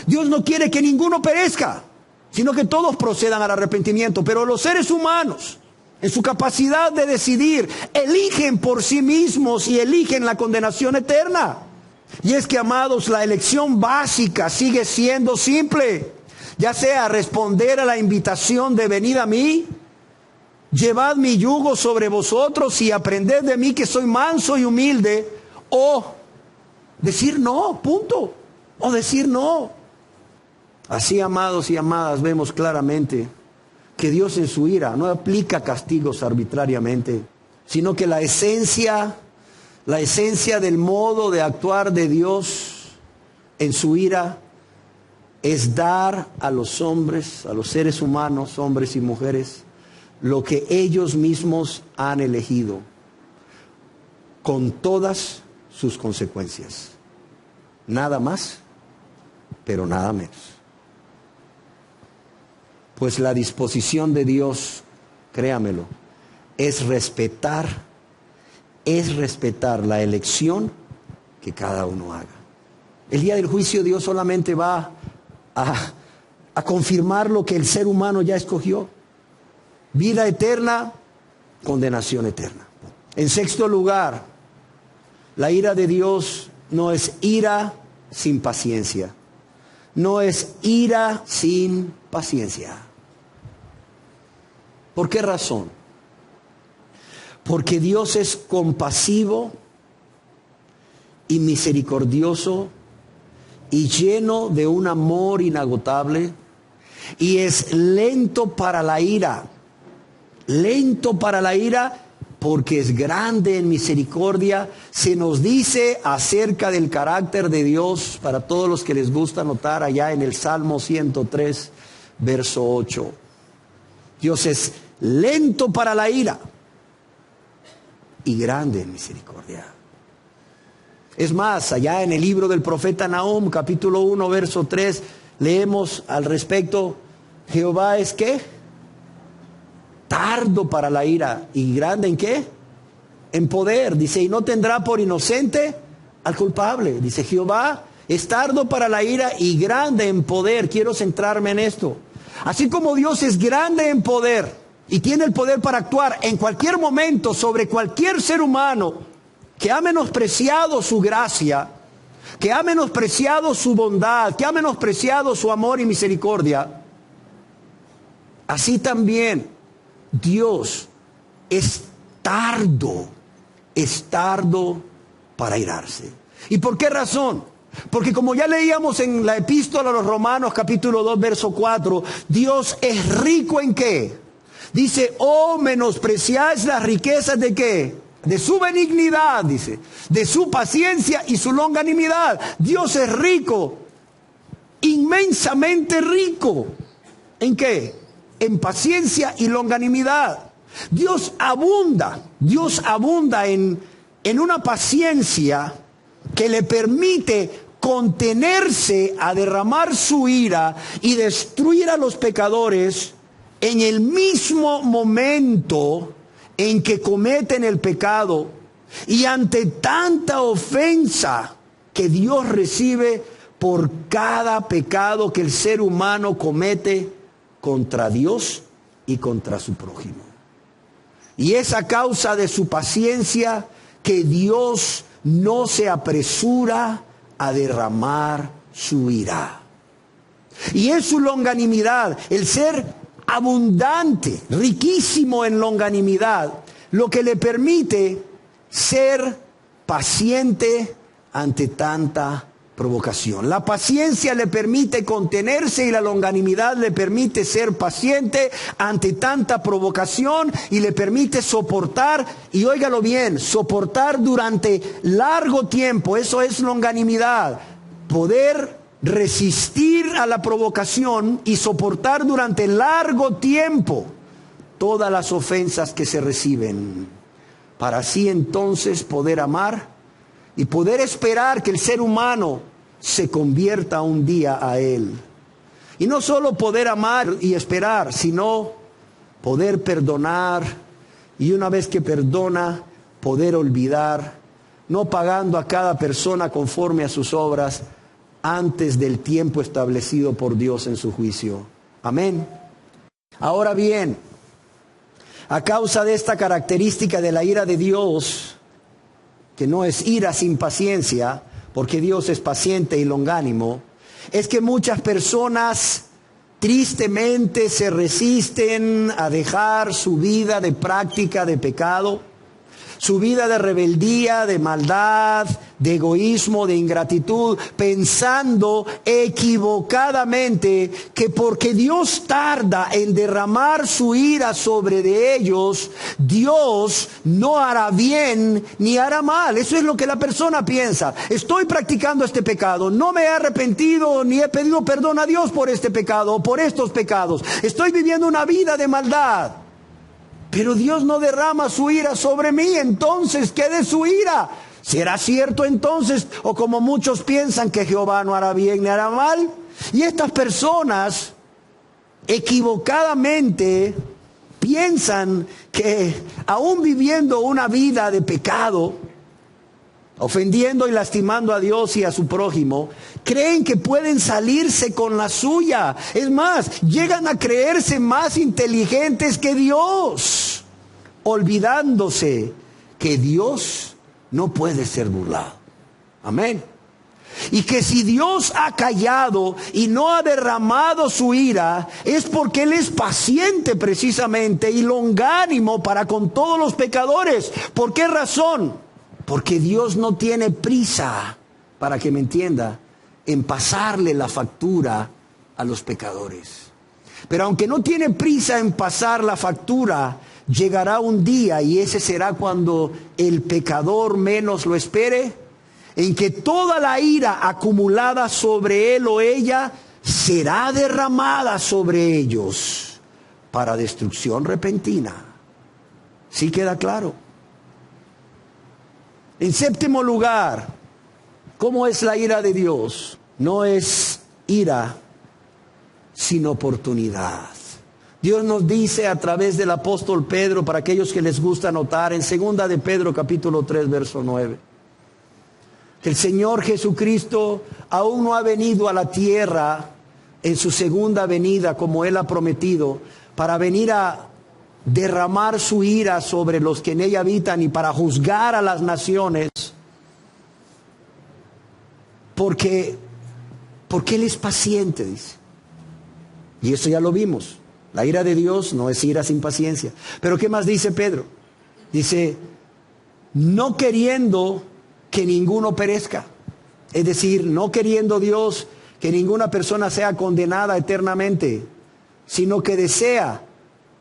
Dios no quiere que ninguno perezca, sino que todos procedan al arrepentimiento. Pero los seres humanos, en su capacidad de decidir, eligen por sí mismos y eligen la condenación eterna. Y es que, amados, la elección básica sigue siendo simple. Ya sea responder a la invitación de venid a mí, llevad mi yugo sobre vosotros y aprended de mí que soy manso y humilde, o decir no, punto, o decir no. Así, amados y amadas, vemos claramente que Dios en su ira no aplica castigos arbitrariamente, sino que la esencia del modo de actuar de Dios en su ira es dar a los hombres, a los seres humanos, hombres y mujeres, lo que ellos mismos han elegido, con todas sus consecuencias. Nada más, pero nada menos. Pues la disposición de Dios, créamelo, es respetar la elección que cada uno haga. El día del juicio Dios solamente va a confirmar lo que el ser humano ya escogió: vida eterna, condenación eterna. En sexto lugar, la ira de Dios no es ira sin paciencia. No es ira sin paciencia. ¿Por qué razón? Porque Dios es compasivo y misericordioso y lleno de un amor inagotable, y es lento para la ira. Lento para la ira porque es grande en misericordia. Se nos dice acerca del carácter de Dios, para todos los que les gusta notar, allá en el Salmo 103, verso 8. Dios es lento para la ira y grande en misericordia. Es más, allá en el libro del profeta Nahum, capítulo 1, verso 3, leemos al respecto: Jehová es ¿qué? Tardo para la ira y grande ¿en qué? En poder. Dice, y no tendrá por inocente al culpable. Dice, Jehová es tardo para la ira y grande en poder. Quiero centrarme en esto. Así como Dios es grande en poder y tiene el poder para actuar en cualquier momento sobre cualquier ser humano que ha menospreciado su gracia, que ha menospreciado su bondad, que ha menospreciado su amor y misericordia, así también Dios es tardo para airarse. ¿Y por qué razón? Porque como ya leíamos en la epístola a los Romanos capítulo 2 verso 4, Dios es rico ¿en qué? Dice, menospreciáis las riquezas ¿de qué? De su benignidad, dice, de su paciencia y su longanimidad. Dios es rico, inmensamente rico. ¿En qué? En paciencia y longanimidad. Dios abunda en una paciencia que le permite contenerse a derramar su ira y destruir a los pecadores en el mismo momento en que cometen el pecado, y ante tanta ofensa que Dios recibe por cada pecado que el ser humano comete contra Dios y contra su prójimo. Y es a causa de su paciencia que Dios no se apresura a derramar su ira. Y es su longanimidad, el ser abundante, riquísimo en longanimidad, lo que le permite ser paciente ante tanta provocación. La paciencia le permite contenerse y la longanimidad le permite ser paciente ante tanta provocación y le permite soportar, y óigalo bien, soportar durante largo tiempo. Eso es longanimidad, poder resistir a la provocación y soportar durante largo tiempo todas las ofensas que se reciben, para así entonces poder amar y poder esperar que el ser humano se convierta un día a Él. Y no solo poder amar y esperar, sino poder perdonar, y una vez que perdona, poder olvidar, no pagando a cada persona conforme a sus obras antes del tiempo establecido por Dios en su juicio. Amén. Ahora bien, a causa de esta característica de la ira de Dios, que no es ira sin paciencia, porque Dios es paciente y longánimo, es que muchas personas tristemente se resisten a dejar su vida de práctica de pecado, su vida de rebeldía, de maldad, de egoísmo, de ingratitud, pensando equivocadamente que porque Dios tarda en derramar su ira sobre de ellos, Dios no hará bien ni hará mal. Eso es lo que la persona piensa. Estoy practicando este pecado, no me he arrepentido ni he pedido perdón a Dios por este pecado o por estos pecados. Estoy viviendo una vida de maldad. Pero Dios no derrama su ira sobre mí, entonces, ¿qué de su ira? ¿Será cierto entonces, o como muchos piensan, que Jehová no hará bien ni hará mal? Y estas personas equivocadamente piensan que aún viviendo una vida de pecado, ofendiendo y lastimando a Dios y a su prójimo, creen que pueden salirse con la suya. Es más, llegan a creerse más inteligentes que Dios, olvidándose que Dios no puede ser burlado. Amén. Y que si Dios ha callado y no ha derramado su ira, es porque Él es paciente precisamente y longánimo para con todos los pecadores. ¿Por qué razón? Porque Dios no tiene prisa, para que me entienda, en pasarle la factura a los pecadores. Pero aunque no tiene prisa en pasar la factura, llegará un día, y ese será cuando el pecador menos lo espere, en que toda la ira acumulada sobre él o ella será derramada sobre ellos para destrucción repentina. ¿Sí queda claro? En séptimo lugar, ¿cómo es la ira de Dios? No es ira, sino oportunidad. Dios nos dice a través del apóstol Pedro, para aquellos que les gusta anotar, en segunda de Pedro capítulo 3 verso 9, que el Señor Jesucristo aún no ha venido a la tierra en su segunda venida como Él ha prometido, para venir a derramar su ira sobre los que en ella habitan y para juzgar a las naciones. Porque Él es paciente, dice. Y eso ya lo vimos. La ira de Dios no es ira sin paciencia. Pero ¿qué más dice Pedro? Dice, no queriendo que ninguno perezca. Es decir, no queriendo Dios que ninguna persona sea condenada eternamente, sino que desea,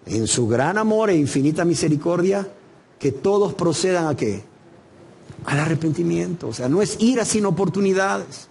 en su gran amor e infinita misericordia, que todos procedan ¿a qué? Al arrepentimiento. O sea, no es ira sin oportunidades.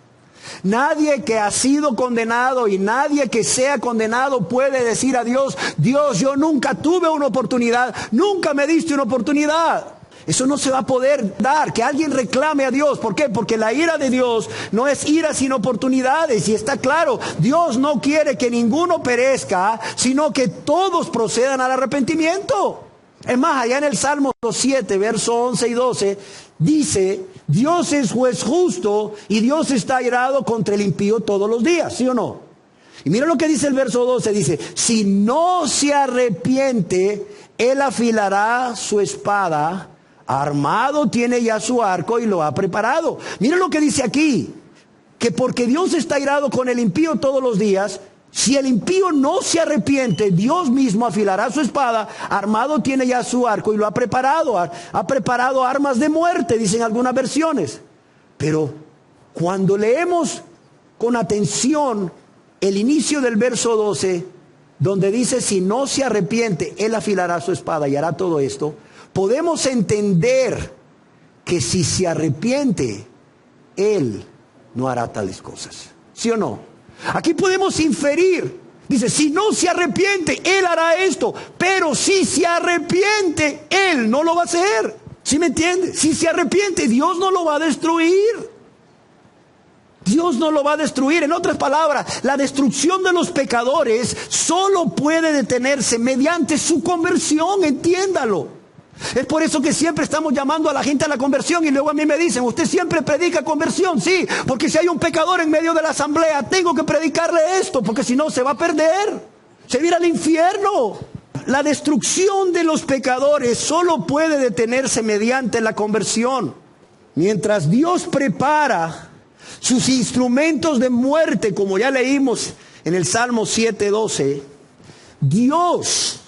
Nadie que ha sido condenado y nadie que sea condenado puede decir a Dios, Dios, yo nunca tuve una oportunidad, nunca me diste una oportunidad. Eso no se va a poder dar, que alguien reclame a Dios. ¿Por qué? Porque la ira de Dios no es ira sin oportunidades. Y está claro, Dios no quiere que ninguno perezca, sino que todos procedan al arrepentimiento. Es más, allá en el Salmo 7, versos 11 y 12, dice, Dios es juez justo y Dios está airado contra el impío todos los días, ¿sí o no? Y mira lo que dice el verso 12, dice, si no se arrepiente, Él afilará su espada, armado tiene ya su arco y lo ha preparado. Mira lo que dice aquí, que porque Dios está airado con el impío todos los días, si el impío no se arrepiente, Dios mismo afilará su espada, armado tiene ya su arco y lo ha preparado. Ha preparado armas de muerte, dicen algunas versiones. Pero cuando leemos con atención el inicio del verso 12, donde dice, si no se arrepiente, Él afilará su espada y hará todo esto, podemos entender que si se arrepiente, Él no hará tales cosas. ¿Sí o no? Aquí podemos inferir, dice, si no se arrepiente, Él hará esto, pero si se arrepiente, Él no lo va a hacer. ¿Sí me entiende? Si se arrepiente, Dios no lo va a destruir. Dios no lo va a destruir. En otras palabras, la destrucción de los pecadores solo puede detenerse mediante su conversión, entiéndalo. Es por eso que siempre estamos llamando a la gente a la conversión y luego a mí me dicen, usted siempre predica conversión. Sí, porque si hay un pecador en medio de la asamblea, tengo que predicarle esto, porque si no se va a perder, se va a ir al infierno. La destrucción de los pecadores solo puede detenerse mediante la conversión. Mientras Dios prepara sus instrumentos de muerte, como ya leímos en el Salmo 7:12, Dios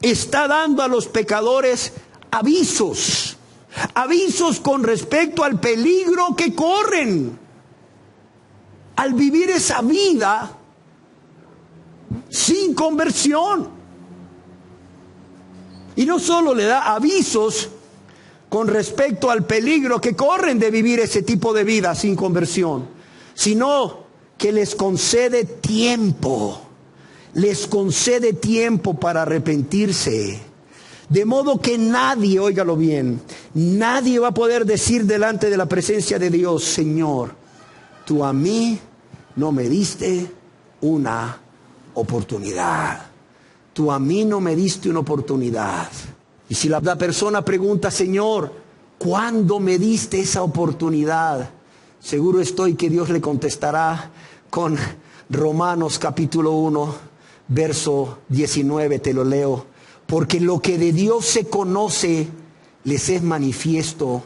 está dando a los pecadores avisos con respecto al peligro que corren al vivir esa vida sin conversión. Y no solo le da avisos con respecto al peligro que corren de vivir ese tipo de vida sin conversión, sino que les concede tiempo para arrepentirse. De modo que nadie, óigalo bien, nadie va a poder decir delante de la presencia de Dios, Señor, tú a mí no me diste una oportunidad. Tú a mí no me diste una oportunidad. Y si la persona pregunta, Señor, ¿cuándo me diste esa oportunidad? Seguro estoy que Dios le contestará con Romanos capítulo 1, verso 19, te lo leo. Porque lo que de Dios se conoce les es manifiesto,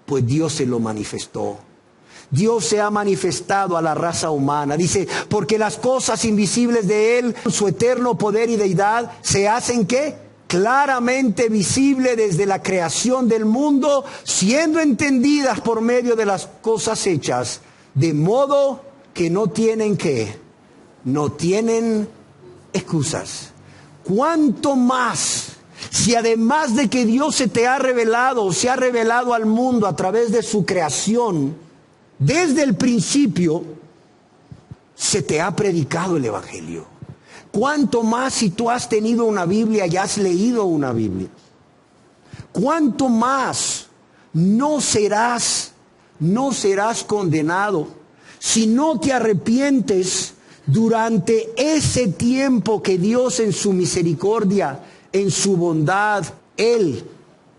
pues Dios se lo manifestó. Dios se ha manifestado a la raza humana. Dice, porque las cosas invisibles de Él, su eterno poder y deidad, se hacen ¿qué? Claramente visible desde la creación del mundo, siendo entendidas por medio de las cosas hechas, de modo que no tienen ¿qué? No tienen excusas. ¿Cuánto más si además de que Dios se te ha revelado, se ha revelado al mundo a través de su creación, desde el principio se te ha predicado el Evangelio? ¿Cuánto más si tú has tenido una Biblia y has leído una Biblia? ¿Cuánto más no serás condenado si no te arrepientes durante ese tiempo que Dios en su misericordia, en su bondad, Él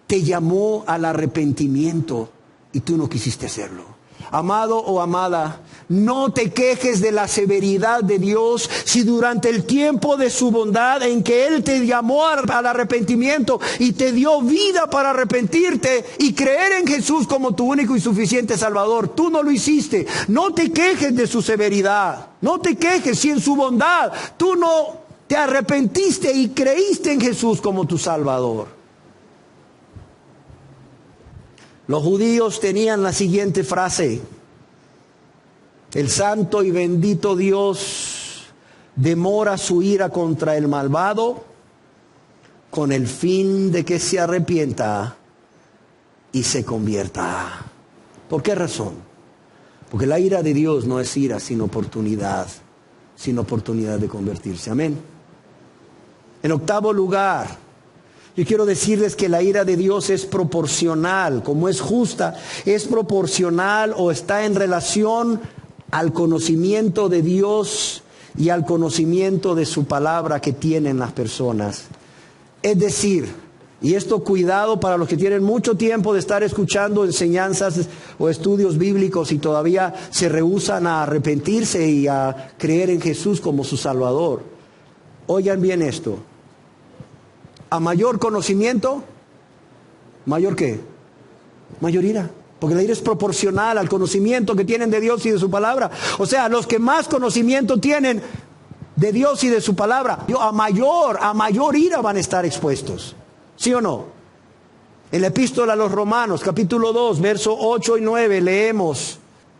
te llamó al arrepentimiento y tú no quisiste hacerlo? Amado o amada, no te quejes de la severidad de Dios si durante el tiempo de su bondad en que Él te llamó al arrepentimiento y te dio vida para arrepentirte y creer en Jesús como tu único y suficiente Salvador, tú no lo hiciste. No te quejes de su severidad. No te quejes si en su bondad tú no te arrepentiste y creíste en Jesús como tu Salvador. Los judíos tenían la siguiente frase: el santo y bendito Dios demora su ira contra el malvado con el fin de que se arrepienta y se convierta. ¿Por qué razón? Porque la ira de Dios no es ira, sino oportunidad de convertirse. Amén. En octavo lugar, yo quiero decirles que la ira de Dios es proporcional, como es justa, es proporcional o está en relación al conocimiento de Dios y al conocimiento de su palabra que tienen las personas. Es decir, y esto cuidado para los que tienen mucho tiempo de estar escuchando enseñanzas o estudios bíblicos y todavía se rehúsan a arrepentirse y a creer en Jesús como su Salvador. Oigan bien esto. A mayor conocimiento, ¿mayor qué? Mayor ira. Porque la ira es proporcional al conocimiento que tienen de Dios y de su palabra. O sea, los que más conocimiento tienen de Dios y de su palabra, a mayor ira van a estar expuestos. ¿Sí o no? En la epístola a los Romanos, capítulo 2, versos 8 y 9, leemos: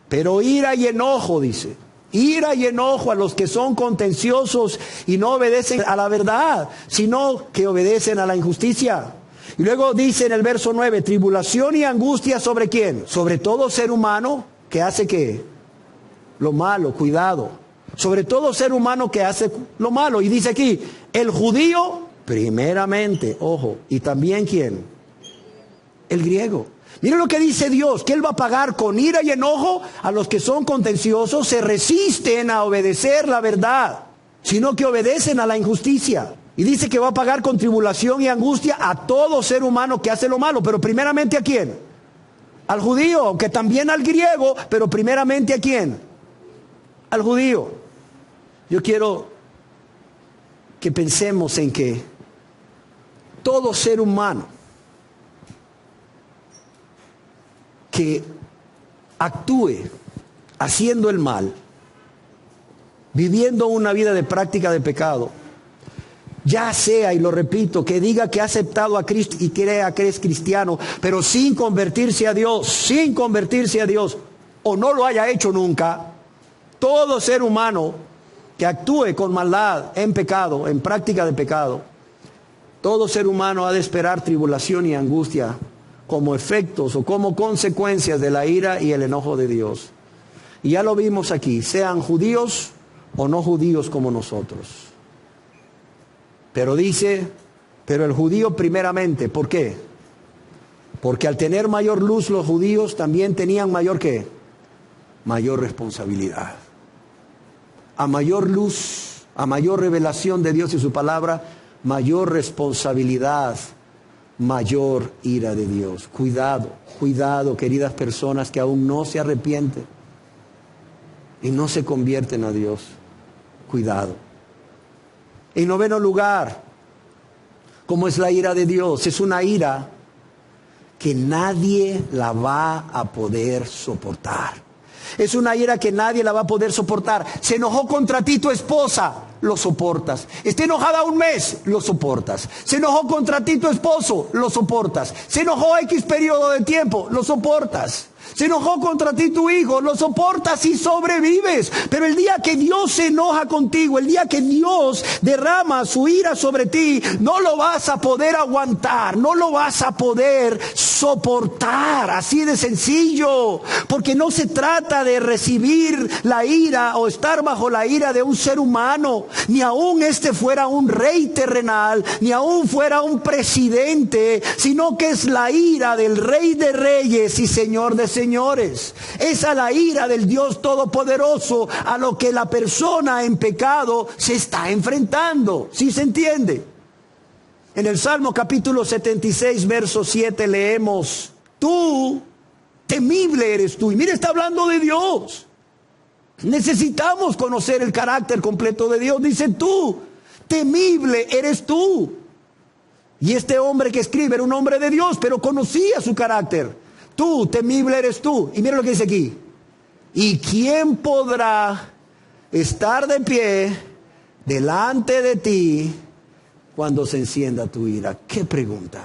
pero ira y enojo, dice. Ira y enojo a los que son contenciosos y no obedecen a la verdad, sino que obedecen a la injusticia. Y luego dice en el verso 9, tribulación y angustia ¿sobre quién? Sobre todo ser humano que hace ¿qué? Lo malo, cuidado. Sobre todo ser humano que hace lo malo. Y dice aquí, el judío primeramente, ojo, y también ¿quién? El griego. Miren lo que dice Dios, que Él va a pagar con ira y enojo a los que son contenciosos, se resisten a obedecer la verdad, sino que obedecen a la injusticia. Y dice que va a pagar con tribulación y angustia a todo ser humano que hace lo malo. Pero primeramente ¿a quién? Al judío, aunque también al griego, pero primeramente ¿a quién? Al judío. Yo quiero que pensemos en que todo ser humano que actúe haciendo el mal, viviendo una vida de práctica de pecado, ya sea, y lo repito, que diga que ha aceptado a Cristo y crea que es cristiano, pero sin convertirse a Dios, o no lo haya hecho nunca, todo ser humano que actúe con maldad, en pecado, en práctica de pecado, todo ser humano ha de esperar tribulación y angustia como efectos o como consecuencias de la ira y el enojo de Dios. Y ya lo vimos aquí, sean judíos o no judíos como nosotros. Pero dice, pero el judío primeramente, ¿por qué? Porque al tener mayor luz los judíos también tenían mayor ¿qué? Mayor responsabilidad. A mayor luz, a mayor revelación de Dios y su palabra, mayor responsabilidad, mayor ira de Dios. Cuidado, cuidado, queridas personas que aún no se arrepienten y no se convierten a Dios. Cuidado. En noveno lugar, ¿cómo es la ira de Dios? Es una ira que nadie la va a poder soportar. Es una ira que nadie la va a poder soportar. Se enojó contra ti tu esposa, lo soportas. Está enojada un mes, lo soportas. Se enojó contra ti tu esposo, lo soportas. Se enojó X periodo de tiempo, lo soportas. Se enojó contra ti tu hijo, lo soportas y sobrevives. Pero el día que Dios se enoja contigo, el día que Dios derrama su ira sobre ti, no lo vas a poder aguantar, no lo vas a poder soportar. Así de sencillo. Porque no se trata de recibir la ira o estar bajo la ira de un ser humano. Ni aún este fuera un rey terrenal, ni aún fuera un presidente, sino que es la ira del Rey de Reyes y Señor de Señores. Esa es la ira del Dios Todopoderoso a lo que la persona en pecado se está enfrentando. ¿Sí se entiende? En el Salmo capítulo 76, verso 7 leemos: tú Temible eres tú. Y mire, está hablando de Dios. Necesitamos conocer el carácter completo de Dios. Dice tú, temible eres tú. Y este hombre que escribe era un hombre de Dios, pero conocía su carácter. Tú, temible eres tú. Y mira lo que dice aquí. ¿Y quién podrá estar de pie delante de ti cuando se encienda tu ira? ¿Qué pregunta?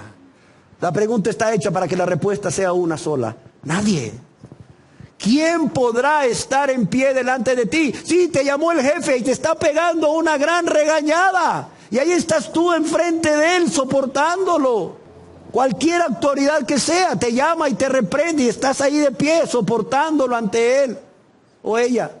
La pregunta está hecha para que la respuesta sea una sola. Nadie. ¿Quién podrá estar en pie delante de ti? Sí, te llamó el jefe y te está pegando una gran regañada. Y ahí estás tú enfrente de él soportándolo. Cualquier autoridad que sea te llama y te reprende y estás ahí de pie soportándolo ante él o ella.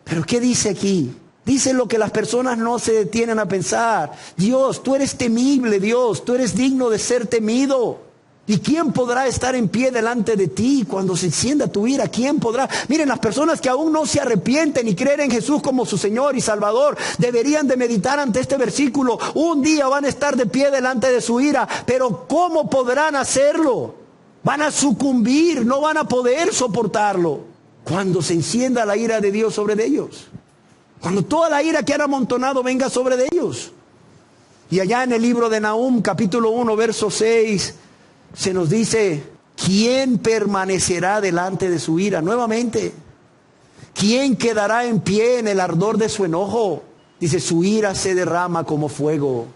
Pero ¿qué dice aquí? Dice lo que las personas no se detienen a pensar. Dios, tú eres temible, Dios, tú eres digno de ser temido. ¿Y quién podrá estar en pie delante de ti cuando se encienda tu ira? ¿Quién podrá? Miren, las personas que aún no se arrepienten y creen en Jesús como su Señor y Salvador, deberían de meditar ante este versículo. Un día van a estar de pie delante de su ira, pero ¿cómo podrán hacerlo? Van a sucumbir, no van a poder soportarlo cuando se encienda la ira de Dios sobre ellos. Cuando toda la ira que han amontonado venga sobre ellos. Y allá en el libro de Nahum, capítulo 1, verso 6... se nos dice, ¿quién permanecerá delante de su ira? Nuevamente, ¿quién quedará en pie en el ardor de su enojo? Dice, su ira se derrama como fuego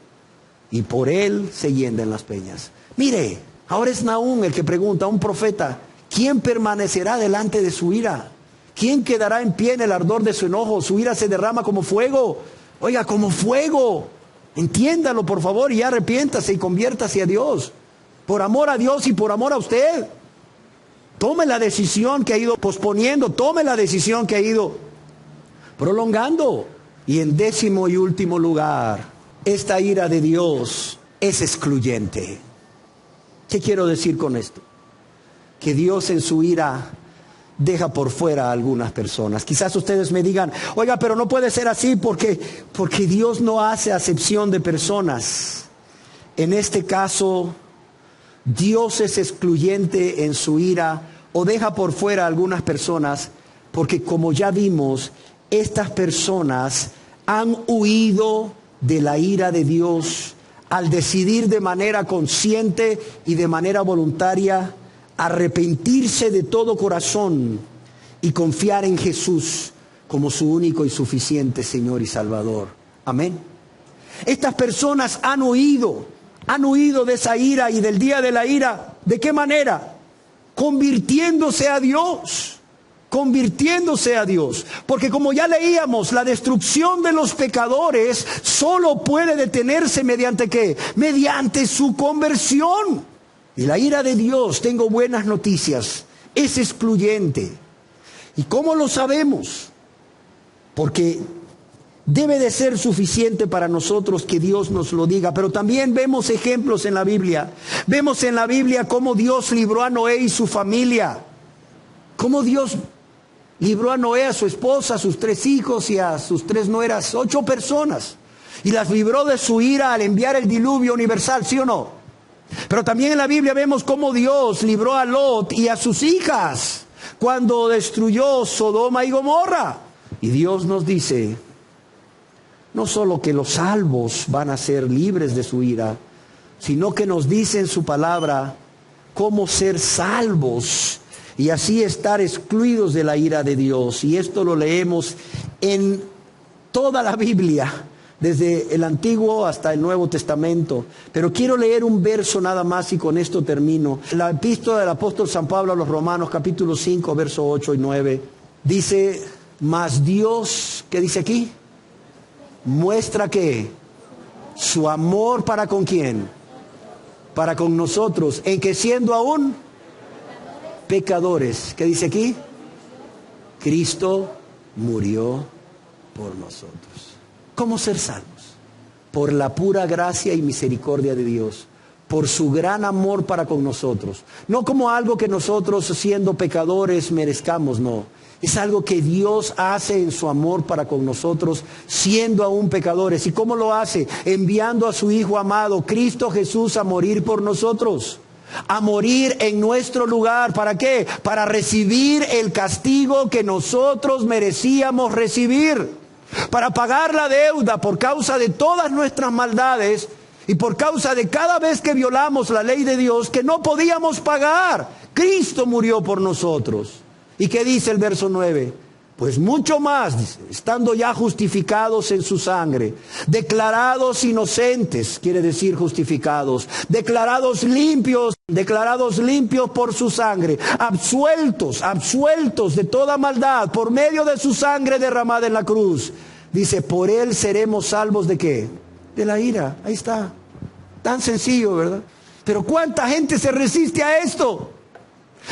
y por él se hienden las peñas. Mire, ahora es Nahum el que pregunta, un profeta, ¿quién permanecerá delante de su ira? ¿Quién quedará en pie en el ardor de su enojo? Su ira se derrama como fuego. Oiga, como fuego. Entiéndalo, por favor, y arrepiéntase y conviértase a Dios. Por amor a Dios y por amor a usted. Tome la decisión que ha ido posponiendo. Tome la decisión que ha ido prolongando. Y en 10º y último lugar, esta ira de Dios es excluyente. ¿Qué quiero decir con esto? Que Dios en su ira deja por fuera a algunas personas. Quizás ustedes me digan, oiga, pero no puede ser así porque Dios no hace acepción de personas. En este caso, Dios es excluyente en su ira o deja por fuera a algunas personas porque, como ya vimos, estas personas han huido de la ira de Dios al decidir de manera consciente y de manera voluntaria arrepentirse de todo corazón y confiar en Jesús como su único y suficiente Señor y Salvador. Amén. Estas personas han huido de esa ira y del día de la ira. ¿De qué manera? Convirtiéndose a Dios. Convirtiéndose a Dios. Porque como ya leíamos, la destrucción de los pecadores solo puede detenerse mediante ¿qué? Mediante su conversión. Y la ira de Dios, tengo buenas noticias, es excluyente. ¿Y cómo lo sabemos? Porque debe de ser suficiente para nosotros que Dios nos lo diga. Pero también vemos ejemplos en la Biblia. Vemos en la Biblia cómo Dios libró a Noé y su familia. Cómo Dios libró a Noé, a su esposa, a sus 3 hijos y a sus 3 nueras, 8 personas. Y las libró de su ira al enviar el diluvio universal, ¿sí o no? Pero también en la Biblia vemos cómo Dios libró a Lot y a sus hijas cuando destruyó Sodoma y Gomorra. Y Dios nos dice, no solo que los salvos van a ser libres de su ira, sino que nos dice en su palabra cómo ser salvos y así estar excluidos de la ira de Dios. Y esto lo leemos en toda la Biblia, desde el Antiguo hasta el Nuevo Testamento. Pero quiero leer un verso nada más y con esto termino. La epístola del apóstol San Pablo a los Romanos, capítulo 5, versos 8 y 9. Dice, mas Dios, ¿qué dice aquí? Muestra que su amor para con quién, para con nosotros, en que siendo aún pecadores, ¿qué dice aquí? Cristo murió por nosotros. ¿Cómo ser salvos? Por la pura gracia y misericordia de Dios, por su gran amor para con nosotros. No como algo que nosotros siendo pecadores merezcamos, no. Es algo que Dios hace en su amor para con nosotros, siendo aún pecadores. ¿Y cómo lo hace? Enviando a su Hijo amado, Cristo Jesús, a morir por nosotros. a morir en nuestro lugar. ¿Para qué? Para recibir el castigo que nosotros merecíamos recibir. Para pagar la deuda por causa de todas nuestras maldades y por causa de cada vez que violamos la ley de Dios que no podíamos pagar. Cristo murió por nosotros. ¿Y qué dice el verso 9? Pues mucho más, dice, estando ya justificados en su sangre, declarados inocentes, quiere decir justificados, declarados limpios por su sangre, absueltos de toda maldad por medio de su sangre derramada en la cruz. Dice, por él seremos salvos ¿de qué? De la ira. Ahí está. Tan sencillo, ¿verdad? Pero ¿cuánta gente se resiste a esto?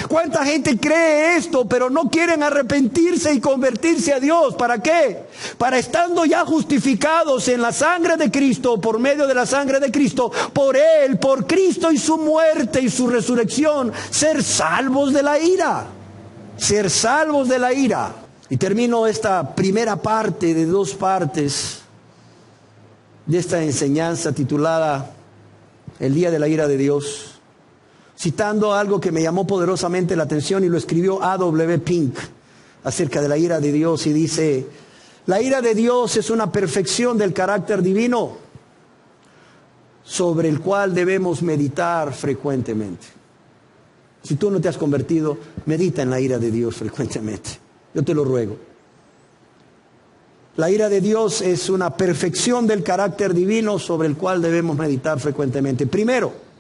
¿Cuánta gente cree esto, pero no quieren arrepentirse y convertirse a Dios? ¿Para qué? Para estando ya justificados en la sangre de Cristo, por medio de la sangre de Cristo, por Él, por Cristo y su muerte y su resurrección, ser salvos de la ira. Ser salvos de la ira. Y termino esta primera parte de 2 partes de esta enseñanza titulada El día de la ira de Dios, citando algo que me llamó poderosamente la atención y lo escribió A.W. Pink acerca de la ira de Dios, y dice: la ira de Dios es una perfección del carácter divino sobre el cual debemos meditar frecuentemente. Si tú no te has convertido, medita en la ira de Dios frecuentemente. Yo te lo ruego. La ira de Dios es una perfección del carácter divino sobre el cual debemos meditar frecuentemente. Primero,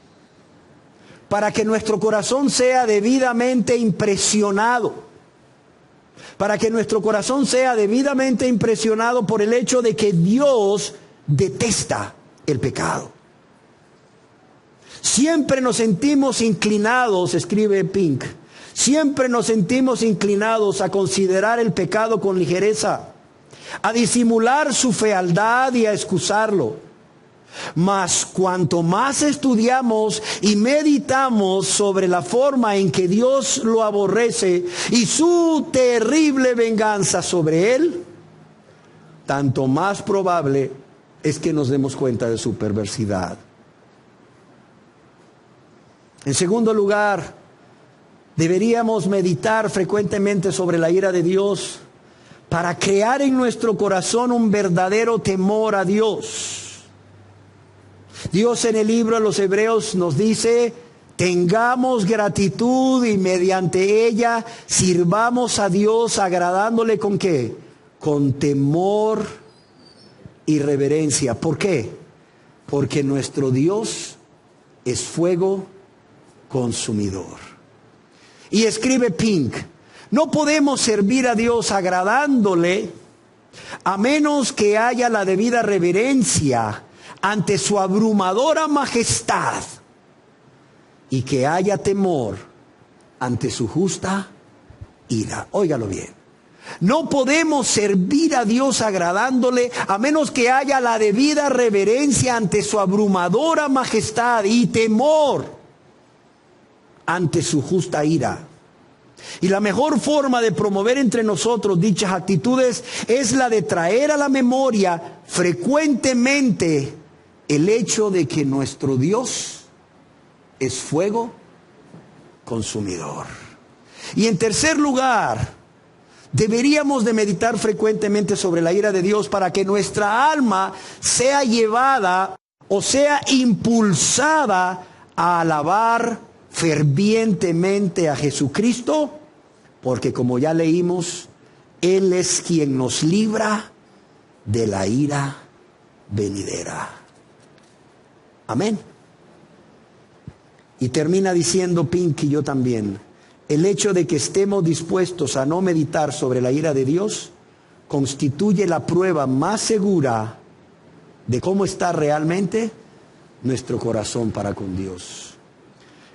para que nuestro corazón sea debidamente impresionado. Para que nuestro corazón sea debidamente impresionado por el hecho de que Dios detesta el pecado. Siempre nos sentimos inclinados, escribe Pink, siempre nos sentimos inclinados a considerar el pecado con ligereza, a disimular su fealdad y a excusarlo. Mas cuanto más estudiamos y meditamos sobre la forma en que Dios lo aborrece y su terrible venganza sobre él, tanto más probable es que nos demos cuenta de su perversidad. En segundo lugar, deberíamos meditar frecuentemente sobre la ira de Dios para crear en nuestro corazón un verdadero temor a Dios. Dios en el libro de los Hebreos nos dice: tengamos gratitud y mediante ella sirvamos a Dios agradándole ¿con qué? Con temor y reverencia. ¿Por qué? Porque nuestro Dios es fuego consumidor. Y escribe Pink: no podemos servir a Dios agradándole a menos que haya la debida reverencia ante su abrumadora majestad y que haya temor ante su justa ira. Óigalo bien. No podemos servir a Dios agradándole a menos que haya la debida reverencia ante su abrumadora majestad y temor ante su justa ira. Y la mejor forma de promover entre nosotros dichas actitudes es la de traer a la memoria frecuentemente el hecho de que nuestro Dios es fuego consumidor. Y en tercer lugar, deberíamos de meditar frecuentemente sobre la ira de Dios para que nuestra alma sea llevada o sea impulsada a alabar fervientemente a Jesucristo, porque como ya leímos, Él es quien nos libra de la ira venidera. Amén. Y termina diciendo Pink, y yo también: el hecho de que estemos dispuestos a no meditar sobre la ira de Dios constituye la prueba más segura de cómo está realmente nuestro corazón para con Dios.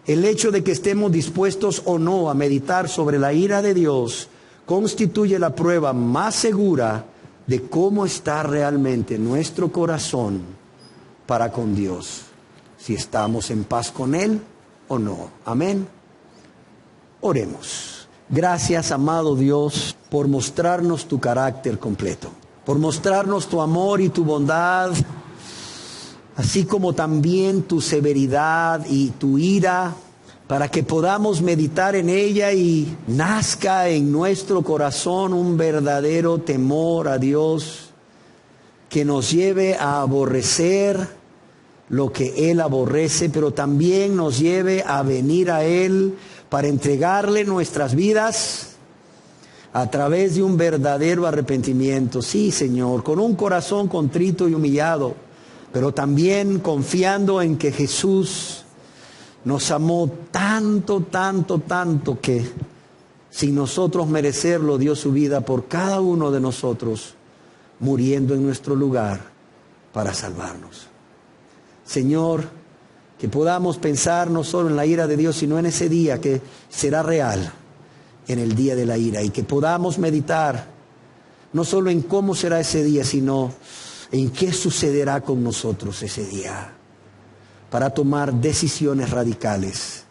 El hecho de que estemos dispuestos o no a meditar sobre la ira de Dios constituye la prueba más segura de cómo está realmente nuestro corazón para con Dios. Si estamos en paz con Él o no. Amén. Oremos. Gracias, amado Dios, por mostrarnos tu carácter completo, por mostrarnos tu amor y tu bondad, así como también tu severidad y tu ira para que podamos meditar en ella y nazca en nuestro corazón un verdadero temor a Dios que nos lleve a aborrecer lo que Él aborrece, pero también nos lleve a venir a Él para entregarle nuestras vidas a través de un verdadero arrepentimiento. Sí, Señor, con un corazón contrito y humillado, pero también confiando en que Jesús nos amó tanto, tanto, tanto que sin nosotros merecerlo dio su vida por cada uno de nosotros, muriendo en nuestro lugar para salvarnos. Señor, que podamos pensar no solo en la ira de Dios, sino en ese día que será real, en el día de la ira, y que podamos meditar no solo en cómo será ese día, sino en qué sucederá con nosotros ese día, para tomar decisiones radicales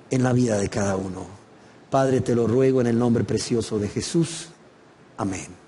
en la vida de cada uno. Padre, te lo ruego en el nombre precioso de Jesús. Amén.